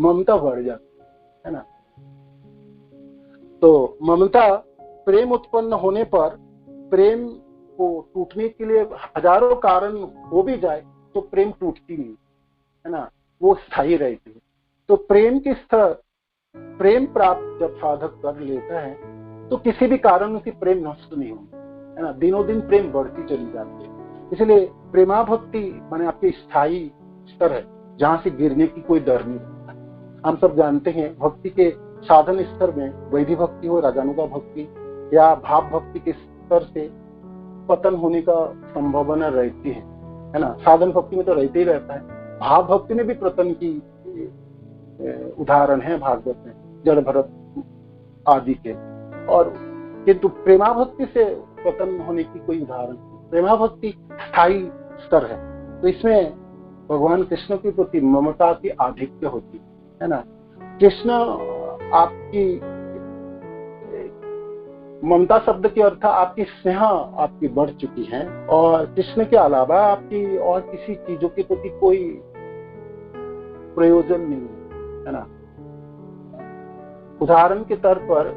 ममता बढ़ जाती है ना। तो ममता प्रेम उत्पन्न होने पर प्रेम को टूटने के लिए हजारों कारण हो भी जाए तो प्रेम टूटती नहीं है ना, वो स्थायी रहती है। तो प्रेम के स्तर, प्रेम प्राप्त जब साधक कर लेता है तो किसी भी कारण उसकी प्रेम नष्ट नहीं होती है ना, दिनों दिन प्रेम बढ़ती चली जाती है। इसलिए प्रेमा भक्ति माने आपके स्थायी स्तर है, जहां से गिरने की कोई डर नहीं होता। हम सब जानते हैं भक्ति के साधन स्तर में वैधि भक्ति हो, राजानुगा भक्ति या भाव भक्ति के स्तर से पतन होने का संभावना रहती है ना। साधन भक्ति में तो रहते ही रहता है, भाव भक्ति में भी पतन की उदाहरण है भागवत में, जड़ भरत आदि के। और किंतु प्रेमा भक्ति से पतन होने की कोई उदाहरण नहीं। प्रेमा भक्ति स्थायी स्तर है, तो इसमें भगवान कृष्ण के प्रति ममता की आधिक्य होती है ना। कृष्ण आपकी ममता शब्द के अर्थ आपकी स्नेह आपकी बढ़ चुकी है, और कृष्ण के अलावा आपकी और किसी चीजों के प्रति कोई प्रयोजन नहीं है ना। उदाहरण के तौर पर,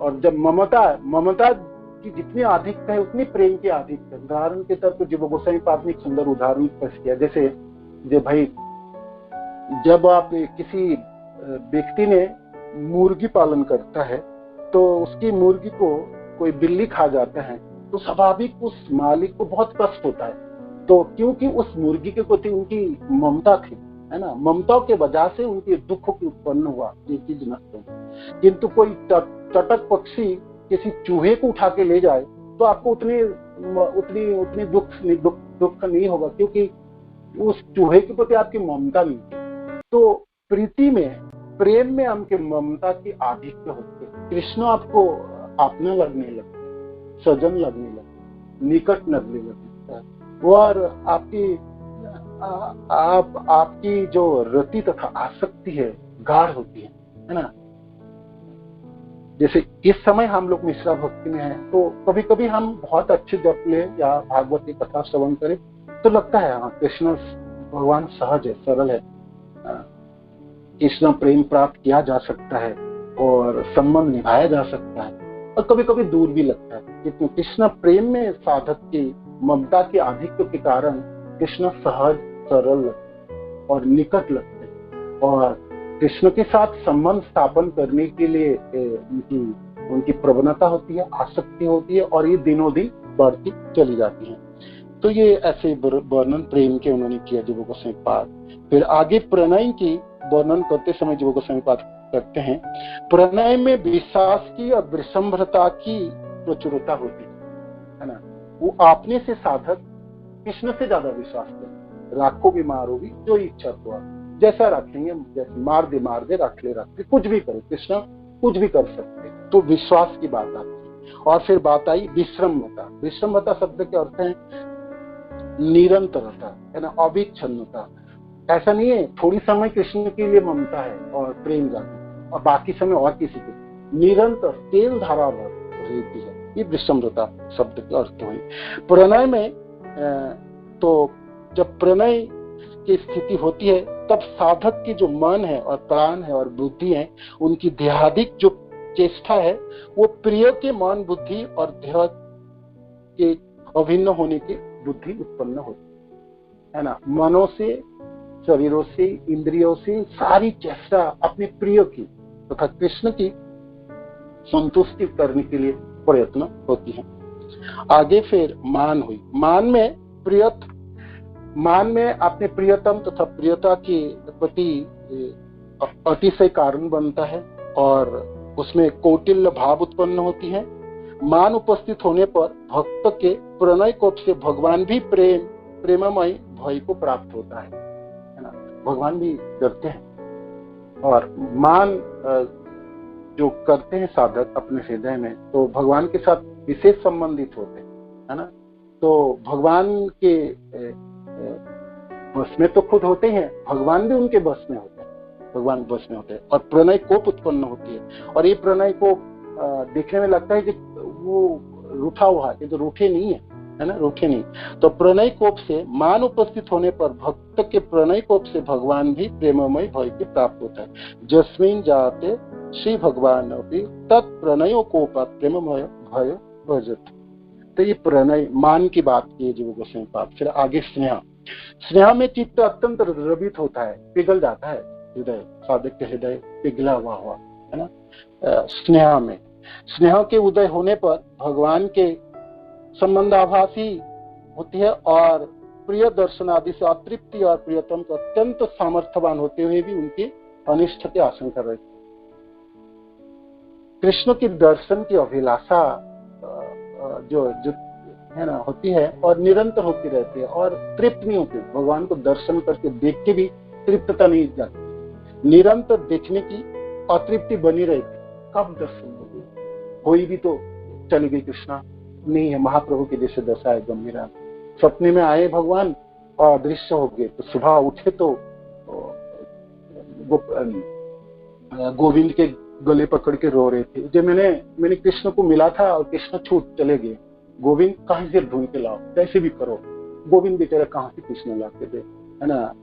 और जब ममता की जितनी अधिक है उतनी प्रेम की अधिक है। उदाहरण के तौर पर जीव गोस्वामी पाद ने एक सुंदर उदाहरण पेश किया। जैसे भाई, जब आप किसी व्यक्ति ने मुर्गी पालन करता है, तो उसकी मुर्गी को कोई बिल्ली खा जाता है, तो स्वाभाविक उस मालिक को बहुत कष्ट होता है। तो क्योंकि उस मुर्गी के प्रति उनकी ममता थी, है ना, ममता के वजह से उनके दुख की उत्पन्न हुआ, ये चीज नष्ट हुई। किंतु कोई चटक पक्षी किसी चूहे को उठा के ले जाए तो आपको उतनी दुख नहीं होगा, क्योंकि उस चूहे के प्रति आपकी ममता नहीं थी। तो प्रीति में, प्रेम में हमके ममता की आधिक्य होती है। कृष्ण आपको अपना लगने लगते, सजन लगने लगते, निकट लगने लगता है, और आपकी जो रति तथा आसक्ति है गाढ़ होती है ना। जैसे इस समय हम लोग मिश्रा भक्ति में हैं, तो कभी कभी हम बहुत अच्छे जप ले या भागवत की कथा श्रवण करें तो लगता है हाँ, कृष्ण भगवान सहज है, सरल है, कृष्ण प्रेम प्राप्त किया जा सकता है और संबंध निभाया जा सकता है। और कभी कभी दूर भी लगता है, लेकिन कृष्ण प्रेम में साधक की ममता के आधिक्य के कारण कृष्ण सहज, सरल और निकट लगते हैं, और कृष्ण के साथ संबंध स्थापन करने के लिए उनकी प्रवणता होती है, आसक्ति होती है, और ये दिनों दिन बढ़ती चली जाती है। तो ये ऐसे वर्णन प्रेम के उन्होंने किया जीव गोस्वामी पाद। फिर आगे प्रणय की वर्णन करते समय जीव गोस्वामी पाद करते हैं, प्रणय में विश्वास की और विसंभ्रता की प्रचुरता होती है ना। वो आपने से साधक कृष्ण से ज्यादा विश्वास करते, राखो भी मारोगी जो इच्छा हुआ, जैसा रखेंगे, जैसे मार दे रख ले, कुछ भी करे, कृष्ण कुछ भी कर सकते। तो विश्वास की बात आती है। और फिर बात आई विश्रम्भता। विश्रम्भता शब्द के अर्थ है निरंतरता, है ना, अविच्छिन्नता। ऐसा नहीं है थोड़ी समय कृष्ण के लिए ममता है और प्रेम जाती और बाकी समय और किसी के, निरंतर तेल धारा रहती है। ये विश्रम्भता शब्द के अर्थ हुई। प्रणय में तो जब प्रणय की स्थिति होती है तब साधक की जो मन है और प्राण है और बुद्धि है, उनकी देहादिक जो चेष्टा है वो प्रिय के मन, बुद्धि और देह के अभिन्न होने की बुद्धि उत्पन्न होती है ना। मनों से, शरीरों से, इंद्रियों से सारी चेष्टा अपने प्रिय की तथा कृष्ण की संतुष्टि करने के लिए प्रयत्न होती है। आगे फिर मान हुई। मान में अपने प्रियतम तथा प्रियता के प्रति अतिशय कारण बनता है और उसमें कौटिल्य भाव उत्पन्न होती है। मान उपस्थित होने पर भक्त के प्रणय कोप से भगवान भी प्रेममय भय को प्राप्त होता है ना। भगवान भी डरते हैं। और मान जो करते हैं साधक अपने हृदय में, तो भगवान के साथ विशेष संबंधित होते हैं, है ना। तो भगवान के बस में तो खुद होते हैं, भगवान भी उनके बस में होते हैं, भगवान बस में होते हैं। और प्रणय कोप उत्पन्न होती है, और ये प्रणय कोप देखने में लगता है कि वो रूठा हुआ है, तो रूठे नहीं है ना, रूठे नहीं। तो प्रणय कोप से मान उपस्थित होने पर भक्त के प्रणय कोप से भगवान भी प्रेममय भय के प्राप्त होता है। जस्मिन जाते श्री भगवान अभी तत्प्रणयो कोपात प्रेममय भय भजत। तो ये प्रणय मान की बात की जीव गोस्वामी पाद। फिर आगे स्नेह में चित्त अत्यंत द्रवित होता है, पिघल जाता है हृदय, साधक के हृदय पिघला हुआ है ना। स्नेह के उदय होने पर भगवान के संबंधाभासी होती है, और प्रिय दर्शन आदि से अतृप्ति और प्रियतम को अत्यंत सामर्थ्यवान होते हुए भी उनके अनिष्ट की आशंका रहती है। कृष्ण की दर्शन की अभिलाषा जो है ना होती है और निरंतर होती रहती है और तृप्त नहीं होती। भगवान को दर्शन करके देख के भी तृप्तता नहीं जाती, निरंतर देखने की अतृप्ति बनी रहती, कब दर्शन होगी? कोई भी तो चली गई कृष्णा नहीं है। महाप्रभु की जैसे दशा है गंभीरा, सपने में आए भगवान और अदृश्य हो गए, तो सुबह उठे तो गोविंद के गले पकड़ के रो रहे थे, जब मैंने कृष्ण को मिला था और कृष्ण छूट चले गए, गोविंद कहीं से ढूंढ के लाओ, कैसे भी करो। गोविंद बेचारा कहाँ से कृष्ण लाते थे, है ना।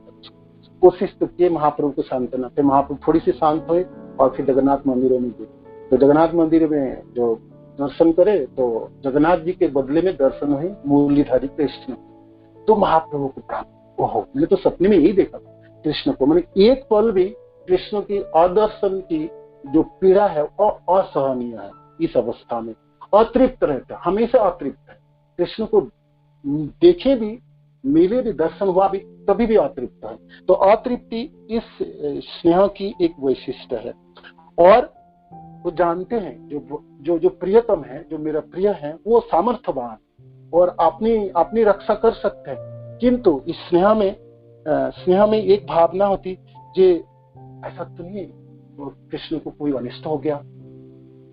कोशिश तो किए महाप्रभु को सांत्वना, फिर महाप्रभु थोड़ी सी शांत हुए और फिर जगन्नाथ मंदिरों में गए। तो जगन्नाथ मंदिर में जो दर्शन करे तो जगन्नाथ जी के बदले में दर्शन हुए मुरलीधारी कृष्ण। तो महाप्रभु को प्राप्त, ओहो मैंने तो सपने में यही देखा कृष्ण को। मैंने एक पल भी कृष्ण की अदर्शन की जो पीड़ा है वो असहनीय है। इस अवस्था में अतृप्त रहता है, हमेशा अतृप्त है। कृष्ण को देखे भी, मिले भी, दर्शन हुआ भी, कभी भी अतृप्त है। तो अतृप्ति इस स्नेह की एक वैशिष्ट है। और वो जानते हैं जो प्रियतम है, जो मेरा प्रिय है, वो सामर्थ्यवान और अपनी रक्षा कर सकते हैं। किंतु इस स्नेह में एक भावना होती, जे ऐसा तो नहीं कृष्ण को कोई अनिष्ट हो गया,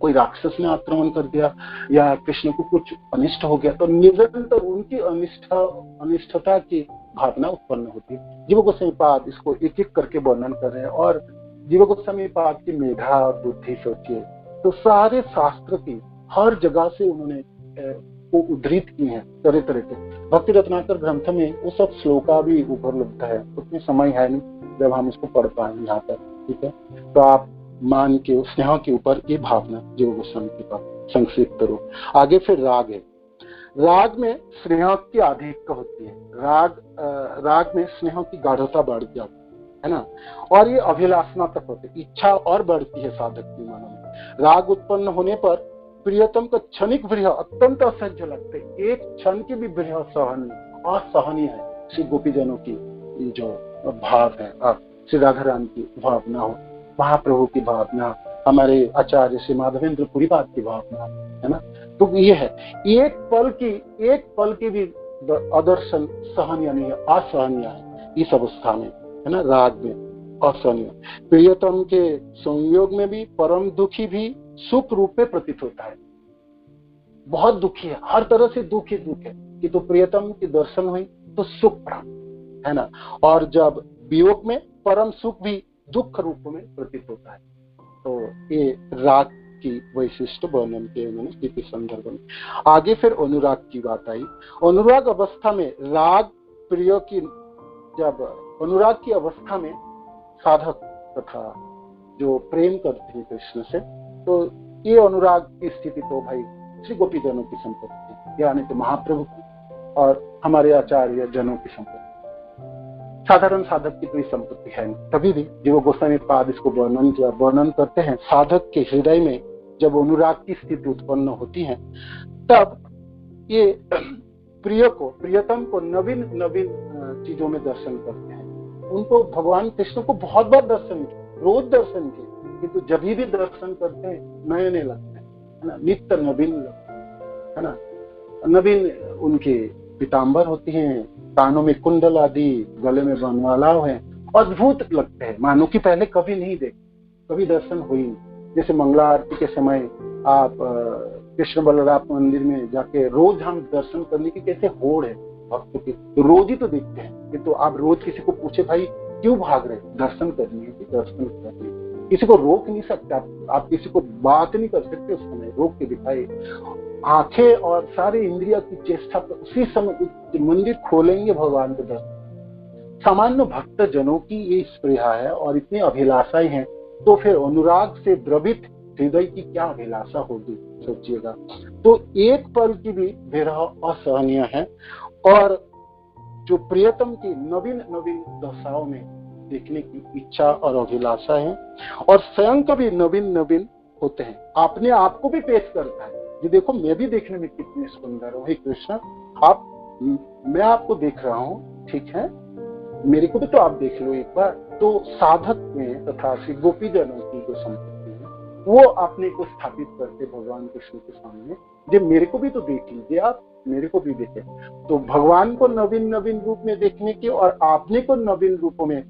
कोई राक्षस ने आक्रमण कर दिया या कृष्ण को कुछ अनिष्ट हो गया, तो निरंतर उनकी अनिष्टता की भावना उत्पन्न होती है। जीव गोस्वामी पाद इसको एक एक करके वर्णन कर रहे हैं। और जीव गोस्वामी पाद की मेधा और बुद्धि सोचिए तो सारे शास्त्र की हर जगह से उन्होंने को उद्धृत की है तरह तरह के। भक्ति रत्नाकर ग्रंथ में वो सब श्लोका भी उपलब्ध है, उतने समय है नहीं जब हम इसको पढ़ पाएंगे यहाँ पर, ठीक है। तो आप मान के स्नेह के ऊपर ये भावना जीव गोस्वामी के पास संक्षिप्त रूप। आगे फिर राग है। राग में स्नेह की अधिक होती है। राग में स्नेह की गाढ़ता बढ़ जाती है ना, और ये अभिलाषना तक होती है, इच्छा और बढ़ती है साधक की मन में। राग उत्पन्न होने पर प्रियतम का क्षणिक विरह अत्यंत असह्य लगते, एक क्षण की भी विरह असहनीय है। श्री गोपीजनों की जो भाव है, श्री राधा रानी की भावना हो, महाप्रभु की भावना, हमारे आचार्य श्री माधवेंद्र पुरीपाद की भावना, है ना। तो ये है, एक पल की भी अदर्शन सहनीय नहीं है, असहनीय है इस अवस्था में, है ना। राग में असहनीय। प्रियतम के संयोग में भी परम दुखी भी सुख रूप में प्रतीत होता है। बहुत दुखी है, हर तरह से दुख ही दुख है कि तो प्रियतम की दर्शन हुई तो सुख प्राप्त, है ना। और जब वियोग में परम सुख भी दुख रूप में प्रतीत होता है। तो ये राग की वैशिष्ट वर्णन के उन्होंने स्थिति संदर्भ में। आगे फिर अनुराग की बात आई। अनुराग अवस्था में राग प्रिय की, जब अनुराग की अवस्था में साधक तथा जो प्रेम करते हैं कृष्ण से, तो ये अनुराग की स्थिति तो भाई श्री गोपीजनों की संपत्ति, यानी तो महाप्रभु की और हमारे आचार्य जनों की संपत्ति। साधारण साधक की कोई संपत्ति है नहीं। तभी भी जीव गोस्वामी पाद इसको वर्णन करते हैं, साधक के हृदय में जब अनुराग की स्थिति उत्पन्न होती है, तब ये प्रियतम को नवीन चीजों में दर्शन करते हैं। उनको भगवान कृष्ण को बहुत बार दर्शन किया, रोज दर्शन किए, किंतु जब भी दर्शन करते हैं नए नए लगते हैं, है ना, नित्य नवीन लगते हैं, है ना। नवीन उनके पीताम्बर होती हैं, कानों में कुंडल आदि, गले में बनवाला है, अद्भुत लगते हैं, मानो कि पहले कभी नहीं देखे, कभी दर्शन हुई नहीं। जैसे मंगला आरती के समय आप कृष्ण बलराम मंदिर में जाके रोज हम दर्शन करने की कैसे होड़ है भक्तों की, तो रोज ही तो देखते हैं। कि तो आप रोज किसी को पूछे भाई क्यों भाग रहे, दर्शन करने की, दर्शन करने, किसी को रोक नहीं सकते आप किसी को बात नहीं कर सकते उस समय, रोक के दिखाए। आंखें और सारे इंद्रिया की चेष्टा पर उसी समय मंदिर खोलेंगे भगवान के दर्शन। सामान्य भक्त जनों की ये स्पृहा है और इतनी अभिलाषाएं हैं, तो फिर अनुराग से द्रवित हृदय की क्या अभिलाषा होगी, सोचिएगा। तो एक पल की भी विरह असहनीय है। और जो प्रियतम की नवीन दशाओं में देखने की इच्छा और अभिलाषा है, और स्वयं का भी नवीन होते हैं, अपने आप को भी पेश करता है। ये देखो मैं भी देखने में कितने सुंदर हूँ, हे कृष्ण मैं आपको देख रहा हूँ, ठीक है, मेरे को भी तो आप देख लो एक बार। तो साधक में तथा श्री गोपी जनों की जो संपत्ति है, वो अपने को स्थापित करते भगवान कृष्ण के सामने, जो मेरे को भी तो देख लीजिए, आप मेरे को भी देखे। तो भगवान को नवीन रूप में देखने की और आपने को नवीन रूपों में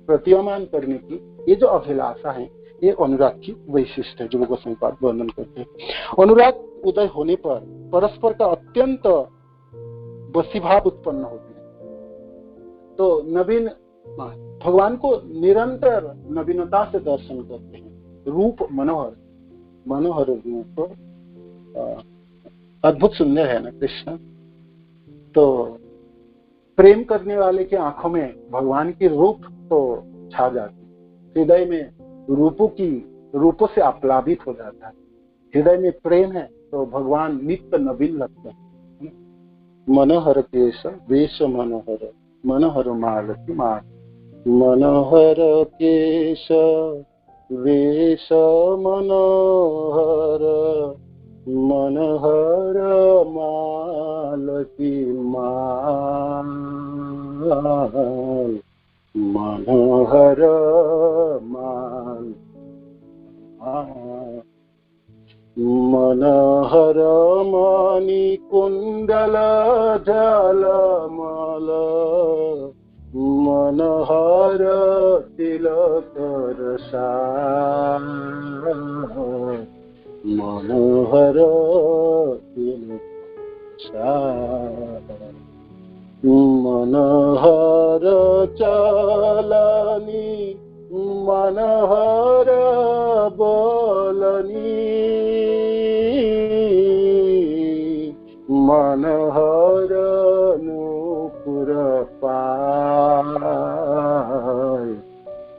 प्रतीयमान करने की ये जो अभिलाषा है ये अनुराग की वैशिष्ट है, जो गोस्वामी पाद वर्णन करते हैं। अनुराग उदय होने पर परस्पर का अत्यंत वशीभाव उत्पन्न होती है। तो नवीन भगवान को निरंतर नवीनता से दर्शन करते हैं। रूप मनोहर, मनोहर रूप अद्भुत सुंदर है ना कृष्ण। तो प्रेम करने वाले की आंखों में भगवान की रूप तो छा जाती, हृदय में रूपों से आप्लावित हो जाता है। हृदय में प्रेम है तो भगवान नित्य नवीन लगते हैं। मनोहर केश वेश मनोहर, मनोहर मालती माल, मनोहर केश वेश मनोहर, मनोहर मालती माल, मनोहर माल, मनोहर मणि कुंडल जलमल, मनोहर तिलक रसाल, मनोहर तिलक रसाल, मनोहर चलनी, मनोहर बोलनी, मनोहर नूपुर पाय,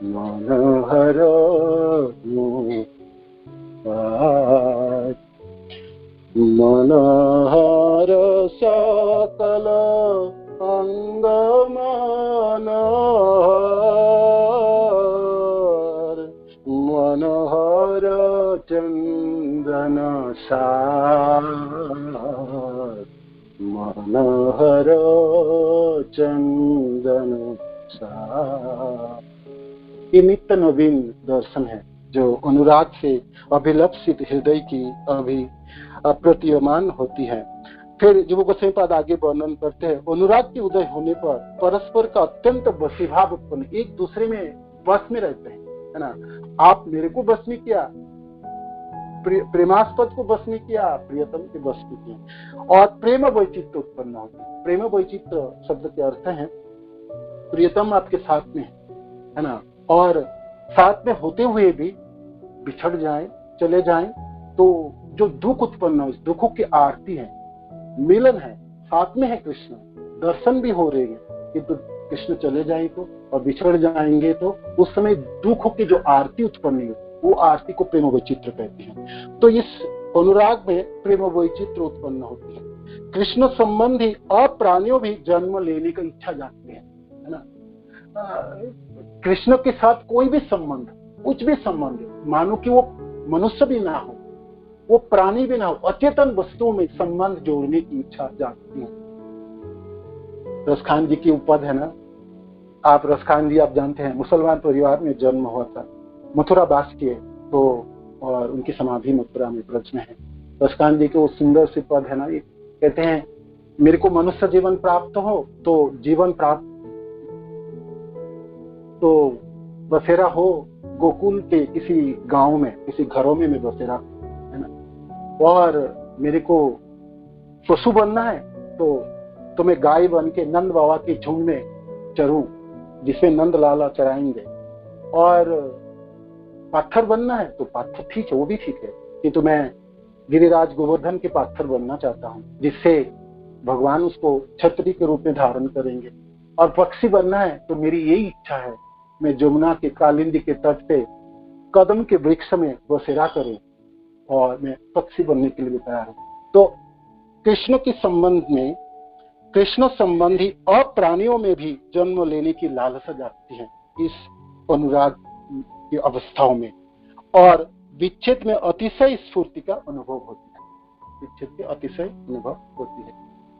मनोहर पाय, मनोहर सकल अंग मनोहर, मनोहर चंदन सार, मनोहर चंदन सार। ये नित्य नवीन दर्शन है जो अनुराग से अभिलप्सित हृदय की प्रतीयमान होती है। फिर जो गोस्वामी पाद आगे वर्णन करते हैं, अनुराग के उदय होने पर परस्पर का अत्यंत वशीभाव उत्पन्न, एक दूसरे में बस में रहते हैं, है ना। आप मेरे को बस में किया, प्रेमास्पद को बस में किया, प्रियतम के बस में किया, और प्रेम वैचित्र उत्पन्न होती है। प्रेम वैचित्र शब्द के अर्थ है प्रियतम आपके साथ में है ना, और साथ में होते हुए भी बिछड़ जाए, चले जाए तो जो दुख उत्पन्न हो, इस दुखों की आरती है, मिलन है, साथ में है कृष्ण, दर्शन भी हो रहे हैं कि तो कृष्ण चले जाए तो और बिछड़ जाएंगे तो उस समय दुखों की जो आरती उत्पन्न हो, वो आरती को प्रेम वैचित्र कहते हैं। तो इस अनुराग में प्रेम वैचित्र उत्पन्न होती है। कृष्ण संबंधी अप्राणियों भी जन्म लेने की इच्छा जागते हैं, है ना। कृष्ण के साथ कोई भी संबंध, कुछ भी संबंध, मानो कि वो मनुष्य भी ना हो, वो प्राणी भी ना हो, अचेतन वस्तुओं में संबंध जोड़ने की इच्छा जागती है। रसखान जी की उपद है ना, आप रसखान जी आप जानते हैं, मुसलमान परिवार में जन्म हुआ था, मथुरा वास किए तो, और उनकी समाधि मथुरा में ब्रज में है। रसखान जी के वो सुंदर से पद है ना, ये कहते हैं मेरे को मनुष्य जीवन प्राप्त हो तो जीवन प्राप्त तो बसेरा हो गोकुल के किसी गांव में, किसी घरों में मैं बसेरा, है ना। और मेरे को पशु बनना है तो मैं गाय बन के नंद बाबा के झुंड में चरूं, जिसमें नंद लाला चराएंगे। और पाथर बनना है तो पाथर ठीक है, वो भी ठीक है, किंतु मैं गिरिराज गोवर्धन के पाथर बनना चाहता हूँ, जिससे भगवान उसको छतरी के रूप में धारण करेंगे। और पक्षी बनना है तो मेरी यही इच्छा है, मैं जमुना के कालिंदी के तट पे कदम के वृक्ष में बसेरा करूं और मैं पक्षी बनने के लिए तैयार हूं। तो कृष्ण के संबंध में, कृष्ण संबंधी अप्राणियों में भी जन्म लेने की लालसा जाती है इस अनुराग की अवस्थाओं में, और विच्छेद में अतिशय स्फूर्ति का अनुभव होता है, विच्छेद के अतिशय अनुभव होती है।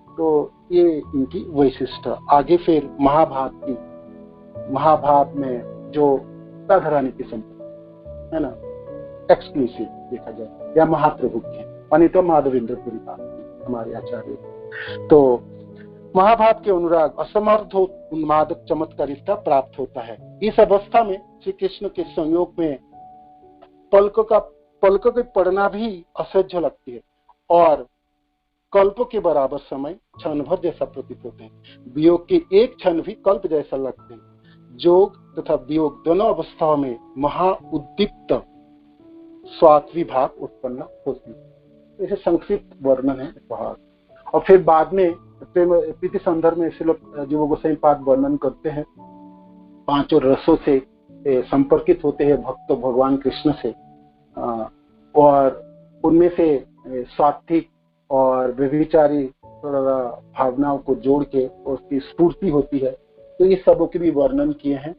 तो ये इनकी वैशिष्ट। आगे फिर महाभारत में जो राधा रानी की संपत्ति है ना, एक्सक्लूसिव देखा जाए, या महाप्रभु की, अनिता माधवेंद्र पुरी हमारे आचार्य। तो महाभाव के अनुराग, असमर्थ हो उन्मादक चमत्कारिता प्राप्त होता है। इस अवस्था में श्री कृष्ण के संयोग में पलकों के पड़ना भी असह्य लगती है और कल्प के बराबर समय क्षण भर जैसा प्रतीत होते हैं। वियोग के एक क्षण भी कल्प जैसा लगते हैं। जोग तथा वियोग दोनों अवस्थाओं में महा उद्दीप्त स्वात्वी भाव उत्पन्न होती है। इसे संक्षिप्त वर्णन है उपहार। और फिर बाद में प्रीति संदर्भ में ऐसे लोग जीव गोसाई पाद वर्णन करते हैं। पांचों रसों से संपर्कित होते हैं भक्त भगवान कृष्ण से, और उनमें से सात्विक और व्यभिचारी भावनाओं को जोड़ के उसकी स्फूर्ति होती है। तो इस सबों के भी वर्णन किए हैं।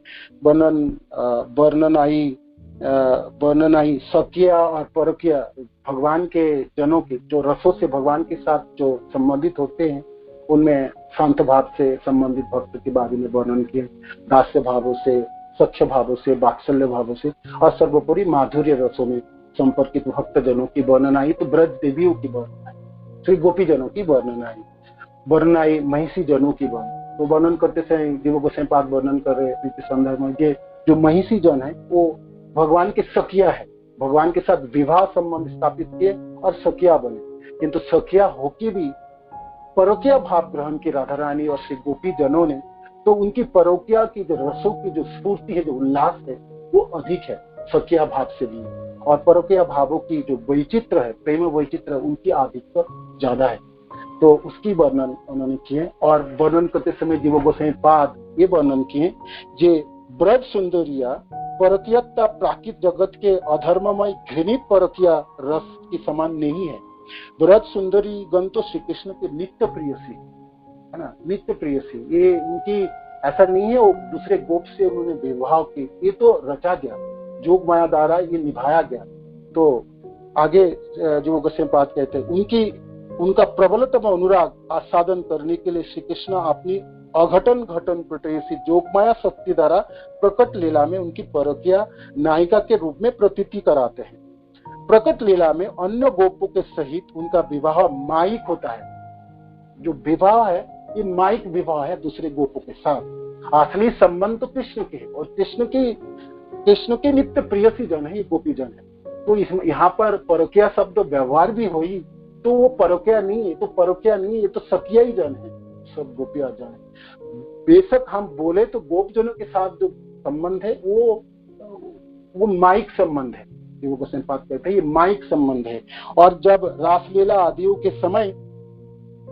वर्णन आई सकिया और परकिया भगवान के जनों की जो रसों से भगवान के साथ जो संबंधित होते हैं, उनमें शांत भाव से संबंधित भक्त के बारे में वर्णन किए। दास्य भावों से, सख्य भावों से, वात्सल्य भावों से और सर्वोपरि माधुर्य रसों में संपर्कित भक्त जनों की वर्णन आई। तो ब्रज देवियों की वर्णन आई, श्री गोपी जनों की वर्णन आई, महिषी जनों की वर्णन। तो वर्णन करते समय जीव गोसाई पाद वर्णन कर रहे प्रीति संदर्भ में ये जो महिषी जन है वो भगवान के सखिया है, भगवान के साथ विवाह संबंध स्थापित किए और सखिया बने। किंतु सखिया होके भी परोकिया भाव ग्रहण की राधा रानी और श्री गोपी जनों ने, तो उनकी परोकिया की जो रसों की जो स्फूर्ति है, जो उल्लास है, वो अधिक है सखिया भाव से भी। और परोकिया भावों की जो वैचित्र है, प्रेम वैचित्र, उनकी अधिकता ज्यादा है। तो उसकी वर्णन उन्होंने किए। और वर्णन करते समय जीव गोसाई पाद ये वर्णन किए जे ब्रज सुंदरिया परकीयता प्राकृत जगत के अधर्ममय घृणित परकिया रस की समान नहीं है। ब्रज सुंदरी गण तो श्री कृष्ण के नित्य प्रियसी है ना, नित्य प्रियसी। ये उनकी ऐसा नहीं है वो दूसरे गोप से उन्होंने विवाह की, ये तो रचा गया, जोग माया द्वारा ये निभाया गया। तो आगे जो गोसाई पाद कहते हैं उनका प्रबलतम अनुराग आस्वादन करने के लिए श्री कृष्ण अपनी अघटन घटन प्रेयसी जोगमाया शक्ति द्वारा प्रकट लीला में उनकी परकिया नायिका के रूप में प्रतीति कराते हैं। प्रकट लीला में अन्य गोपों के सहित उनका विवाह माइक होता है। जो विवाह है ये माइक विवाह है दूसरे गोपों के साथ। असली संबंध तो कृष्ण के है और कृष्ण के नित्य प्रियसी जन है, ये गोपी जन है। तो यहाँ पर परकिया शब्द व्यवहार भी हुई तो वो परकिया नहीं है, तो परकिया नहीं है, ये तो सखिया ही जन है, सब गोपिया जन है। बेशक हम बोले तो गोप जनों के साथ जो संबंध है वो माइक संबंध है, वो गोसाई पाद कहते हैं ये माइक संबंध है। और जब रासलीला आदियों के समय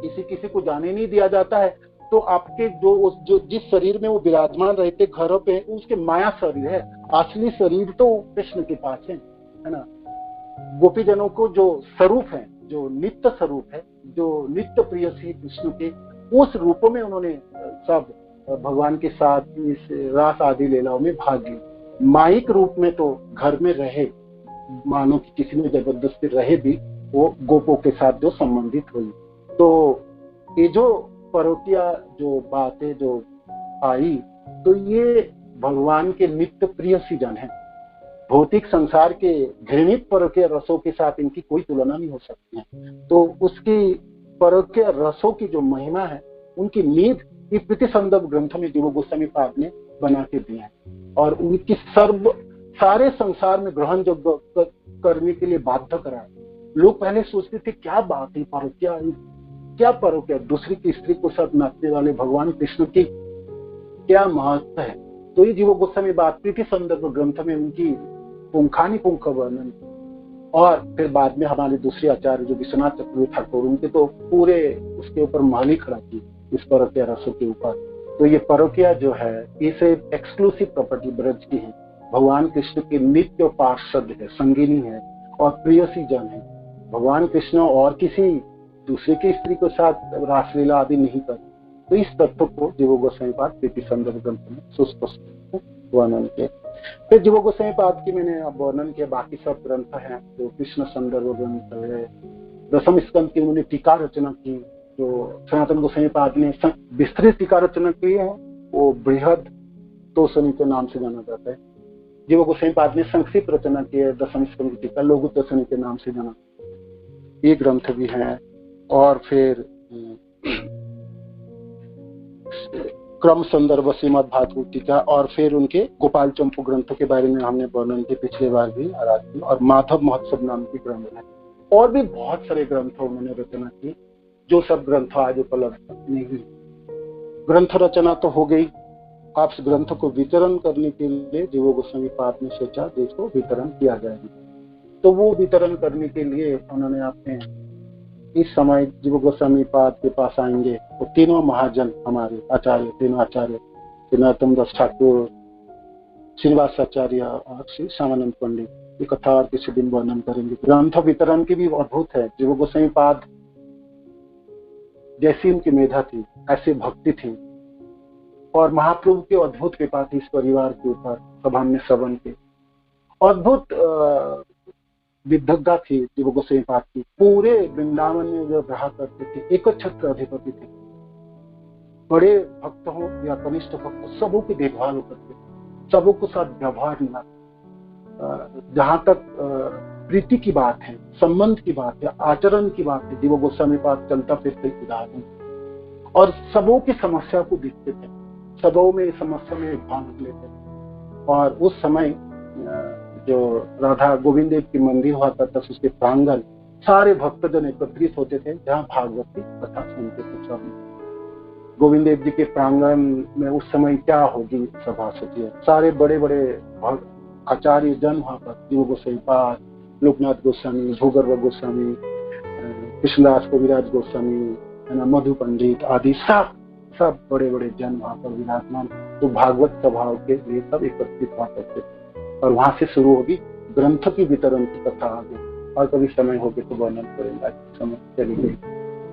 किसी को जाने नहीं दिया जाता है तो आपके जो जिस शरीर में वो विराजमान रहते घरों पे, उसके माया शरीर है, असली शरीर तो कृष्ण के पास है ना। गोपी जनों को जो स्वरूप है, जो नित्य स्वरूप है, जो नित्य प्रियसी कृष्ण के, उस रूपों में उन्होंने सब भगवान के साथ इस रास आदि लीलाओं में भाग लिया। माइक रूप में तो घर में रहे, मानो कि किसी ने जबरदस्ती रहे भी, वो गोपों के साथ जो संबंधित हुई। तो ये जो परोकिया जो बातें जो आई, तो ये भगवान के नित्य प्रियसी जन है। भौतिक संसार के घृणित परोकिया रसों के साथ इनकी कोई तुलना नहीं हो सकती है। तो उसकी परोकिया रसों की जो महिमा है, उनकी नींद इस प्रीति संदर्भ ग्रंथ में जीव गोस्वामी पाद ने बना के दिया है। और उनकी सारे संसार में ग्रहण योग्य करने के लिए बाध्य करा। लोग पहले सोचते थे क्या बात है, परोकिया क्या परोकिया, दूसरी की स्त्री को साथ नाचने वाले भगवान कृष्ण की क्या महत्व है। तो ये जीव गोस्वामी बात प्रीति संदर्भ ग्रंथ में उनकी पुंखानुपुंख वर्णन। और फिर बाद में हमारे दूसरे आचार्य जो विश्वनाथ चक्रवर्ती ठाकुर, उनके तो पूरे उसके ऊपर महल ही खड़ा की इस परोकिया रसों के ऊपर। तो ये परोकिया जो है इसे एक्सक्लूसिव प्रॉपर्टी ब्रज की है, भगवान कृष्ण के नित्य पार्षद है, संगिनी है और प्रियसी जन है। भगवान कृष्ण और किसी दूसरे की स्त्री के साथ रासलीला आदि नहीं करते। तो इस तत्व को जीव गोस्वामी पाद प्रीति संदर्भ ग्रंथ में सुस्पष्ट वर्णन किया। फिर जीव गोस्वामी पाद की मैंने अब वर्णन किया, बाकी सब ग्रंथ हैं जो कृष्ण संदर्भ ग्रंथ है। दशम स्कंद की उन्होंने टीका रचना की, जो सनातन गोस्वामी पाद ने विस्तृत टीका रचना की है, वो बृहद तोषणी के नाम से जाना जाता है। जीव गोस्वामी पाद ने संक्षिप्त रचना की है, दशम स्कंद की टीका लघु तोषणी के नाम से जाना, ये ग्रंथ भी है। और फिर क्रम संदर्भ श्रीमद् भागवत टीका और फिर उनके गोपाल चंपू ग्रंथों के बारे में हमने वर्णन किए पिछले बार भी और माधव महोत्सव नाम की ग्रंथ है। और भी बहुत सारे ग्रंथ उन्होंने रचना की, जो सब ग्रंथ आज उपलब्ध नहीं। ग्रंथ रचना तो हो गई, आप ग्रंथ को वितरण करने के लिए जीव गोस्वामी पाद ने सोचा कि इसको वितरण किया जाएगा। तो वो वितरण करने के लिए उन्होंने अपने इस समय जीव गोस्वामी पाद के पास आएंगे तो तीनों महाजन हमारे आचार्य, तीनों आचार्य नरोत्तम दास ठाकुर, श्रीनिवास आचार्य और श्री श्यामानंद पंडित, ये कथा और किसी दिन वर्णन करेंगे। ग्रंथ वितरण की भी अद्भुत है। जीव गोस्वामी पाद जैसी उनकी मेधा थी, ऐसी भक्ति थी और महाप्रभु के अद्भुत कृपा थी इस परिवार के ऊपर, सभा में श्रवण के अद्भुत विदग्धा थी जीव गोस्वामी पाद की। पूरे वृंदावन में जो रहा करते थे, एक छत्र अधिपति थे। बड़े भक्त हो या कनिष्ठ भक्त, सबों की देखभाल करते, सबों के साथ व्यवहार मिला। जहां तक प्रीति की बात है, संबंध की बात है, आचरण की बात है, जीव गोस्वामी पाद चलता फिरते उदाहरण और सबों की समस्या को देखते थे, सबों में समस्या में भाग लेते। और उस समय जो राधा गोविंद देव की मंदिर हुआ करता था, उसके प्रांगण सारे भक्तजन एकत्रित होते थे, जहाँ भागवती कथा सुनते थे। सब गोविंद देव जी के प्रांगण में उस समय क्या होगी सभा, सोचिए। सारे बड़े बड़े आचार्य जन वहां पर, जीव गोस्वामी पाद, लोकनाथ गोस्वामी, भूगर्भ गोस्वामी, कृष्णदास कविराज गोस्वामी, मधु पंडित आदि सब बड़े बड़े जन वहां पर विराजमान। तो भागवत सभाओं के लिए सब एकत्रित हुआ करते थे और वहां से शुरू होगी ग्रंथ की वितरण की कथा आगे। और कभी समय होगे तो वर्णन करेंगे, समय चली गई।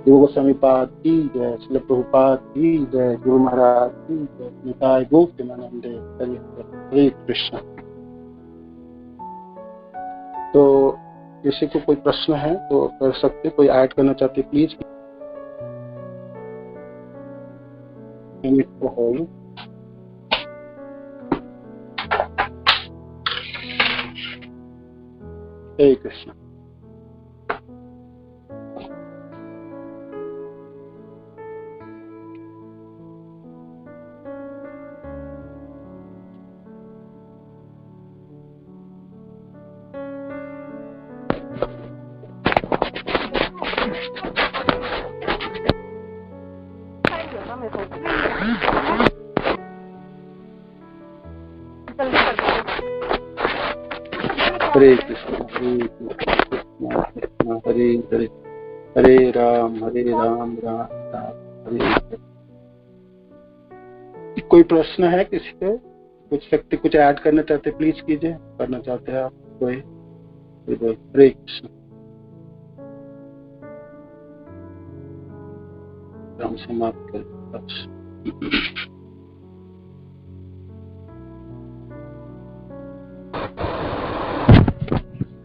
जीव गोस्वामी पाद की जय, श्रील प्रभुपाद की जय, गुरु महाराज की जय, निताय गौर प्रेमानंदे, हरे कृष्ण। तो किसी को कोई प्रश्न है तो कर सकते, कोई ऐड करना चाहते प्लीज। हरे कृष्ण। हरे कृष्ण हरे हरे, हरे राम राम हरे हरे। कोई प्रश्न है किसी को? कुछ व्यक्ति कुछ ऐड करना चाहते प्लीज कीजिए, करना चाहते हैं आप कोई? हरे कृष्ण। राम समाप्त कर।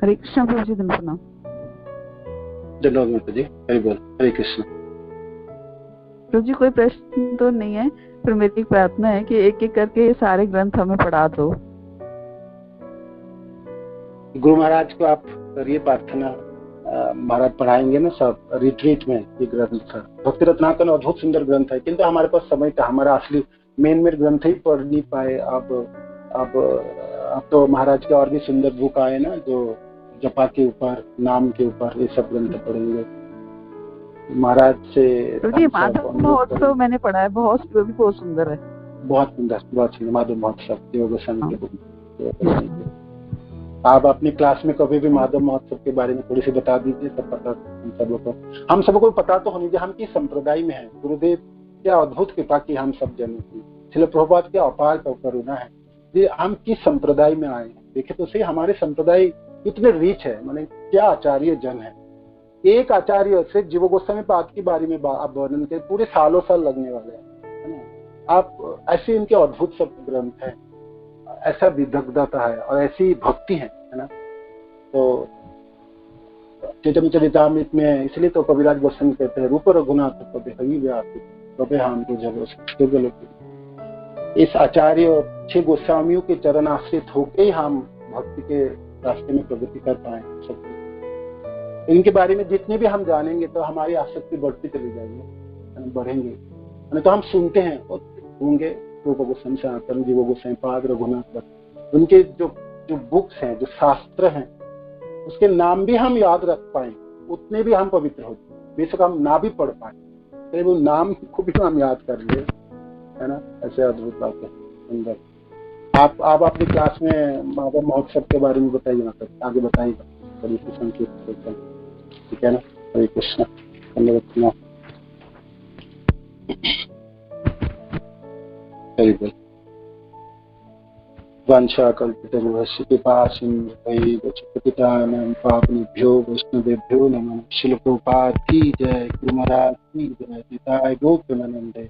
हरे कृष्ण प्रभु जी, धन्यवाद। धन्यवाद माता जी, हरि बोल। हरे कृष्ण। प्रभु जी कोई प्रश्न तो नहीं है, पर मेरी प्रार्थना है कि एक एक करके ये सारे ग्रंथ हमें पढ़ा दो। गुरु महाराज को आप करिए प्रार्थना, महाराज पढ़ाएंगे ना सब रिट्रीट में। ये ग्रंथ था भक्ति रत्नाकर, अद्भुत सुंदर ग्रंथ है, किंतु हमारे पास समय था, हमारा असली मेन ग्रंथ ही पढ़ नहीं पाए। अब तो महाराज के और भी सुंदर बुक आए ना, जो जपा के ऊपर, नाम के ऊपर, ये सब ग्रंथ पढ़ेंगे महाराज से। माधव महोत्सव मैंने पढ़ा है, बहुत सुंदर है, बहुत सुंदर माधव महोत्सव जीव गोस्वामी के बुक। आप अपनी क्लास में कभी भी माधव महोत्सव के बारे में थोड़ी सी बता दीजिए, सब पता हम सबको पता तो होनी चाहिए हम किस संप्रदाय में हैं। गुरुदेव क्या अद्भुत कृपा की हम सब जनों की, श्रील प्रभुपाद क्या अपार करुणा है जी, हम किस संप्रदाय में आए हैं। देखे तो सही, हमारे संप्रदाय कितने रिच है, माने क्या आचार्य जन है। एक आचार्य से जीव गोस्वामी पाद के बारे में आप वर्णन के पूरे सालों साल लगने वाले हैं। आप ऐसे इनके अद्भुत सब ग्रंथ है, ऐसा विदग्धता है और ऐसी भक्ति है ना। तो चैतन्यचरितामृत में इसलिए तो कविराज गोस्वामी कहते हैं, रूप रघुनाथ कभी हरि व्यापी कभी हम तो जब इस आचार्य 6 गोस्वामियों के चरण आश्रित होके हम भक्ति के रास्ते में प्रगति कर पाए। सब इनके बारे में जितने भी हम जानेंगे तो हमारी आसक्ति बढ़ती चली जाएगी, बढ़ेंगे। तो हम सुनते हैं और होंगे रूप गोस्वामी सनातन जीव गोस्वामी पाद रघुनाथ भट्ट, उनके जो जो बुक्स हैं, जो शास्त्र हैं, उसके नाम भी हम याद रख पाए, उतने भी हम पवित्र हो जाए। बेशक हम ना भी पढ़ पाए, तो वो नाम को भी हम याद कर ले, है ना। ऐसे अद्भुत बात है, सुंदर। आप अपनी क्लास में माधव महोत्सव के बारे में बताइए, ना आगे बताइएगा, बड़ी सी संकेत, ठीक है ना। हरे कृष्ण, धन्यवाद। हरि बोल। वाञ्छाकल्पितरुभ्यश्च कृपासिन्धुभ्यैव च पतितानां पावनेभ्यो वैष्णवेभ्यो नमः। श्रील प्रभुपाद की जय, गुरु महाराज की जय, निताय गौर प्रेमानंदे।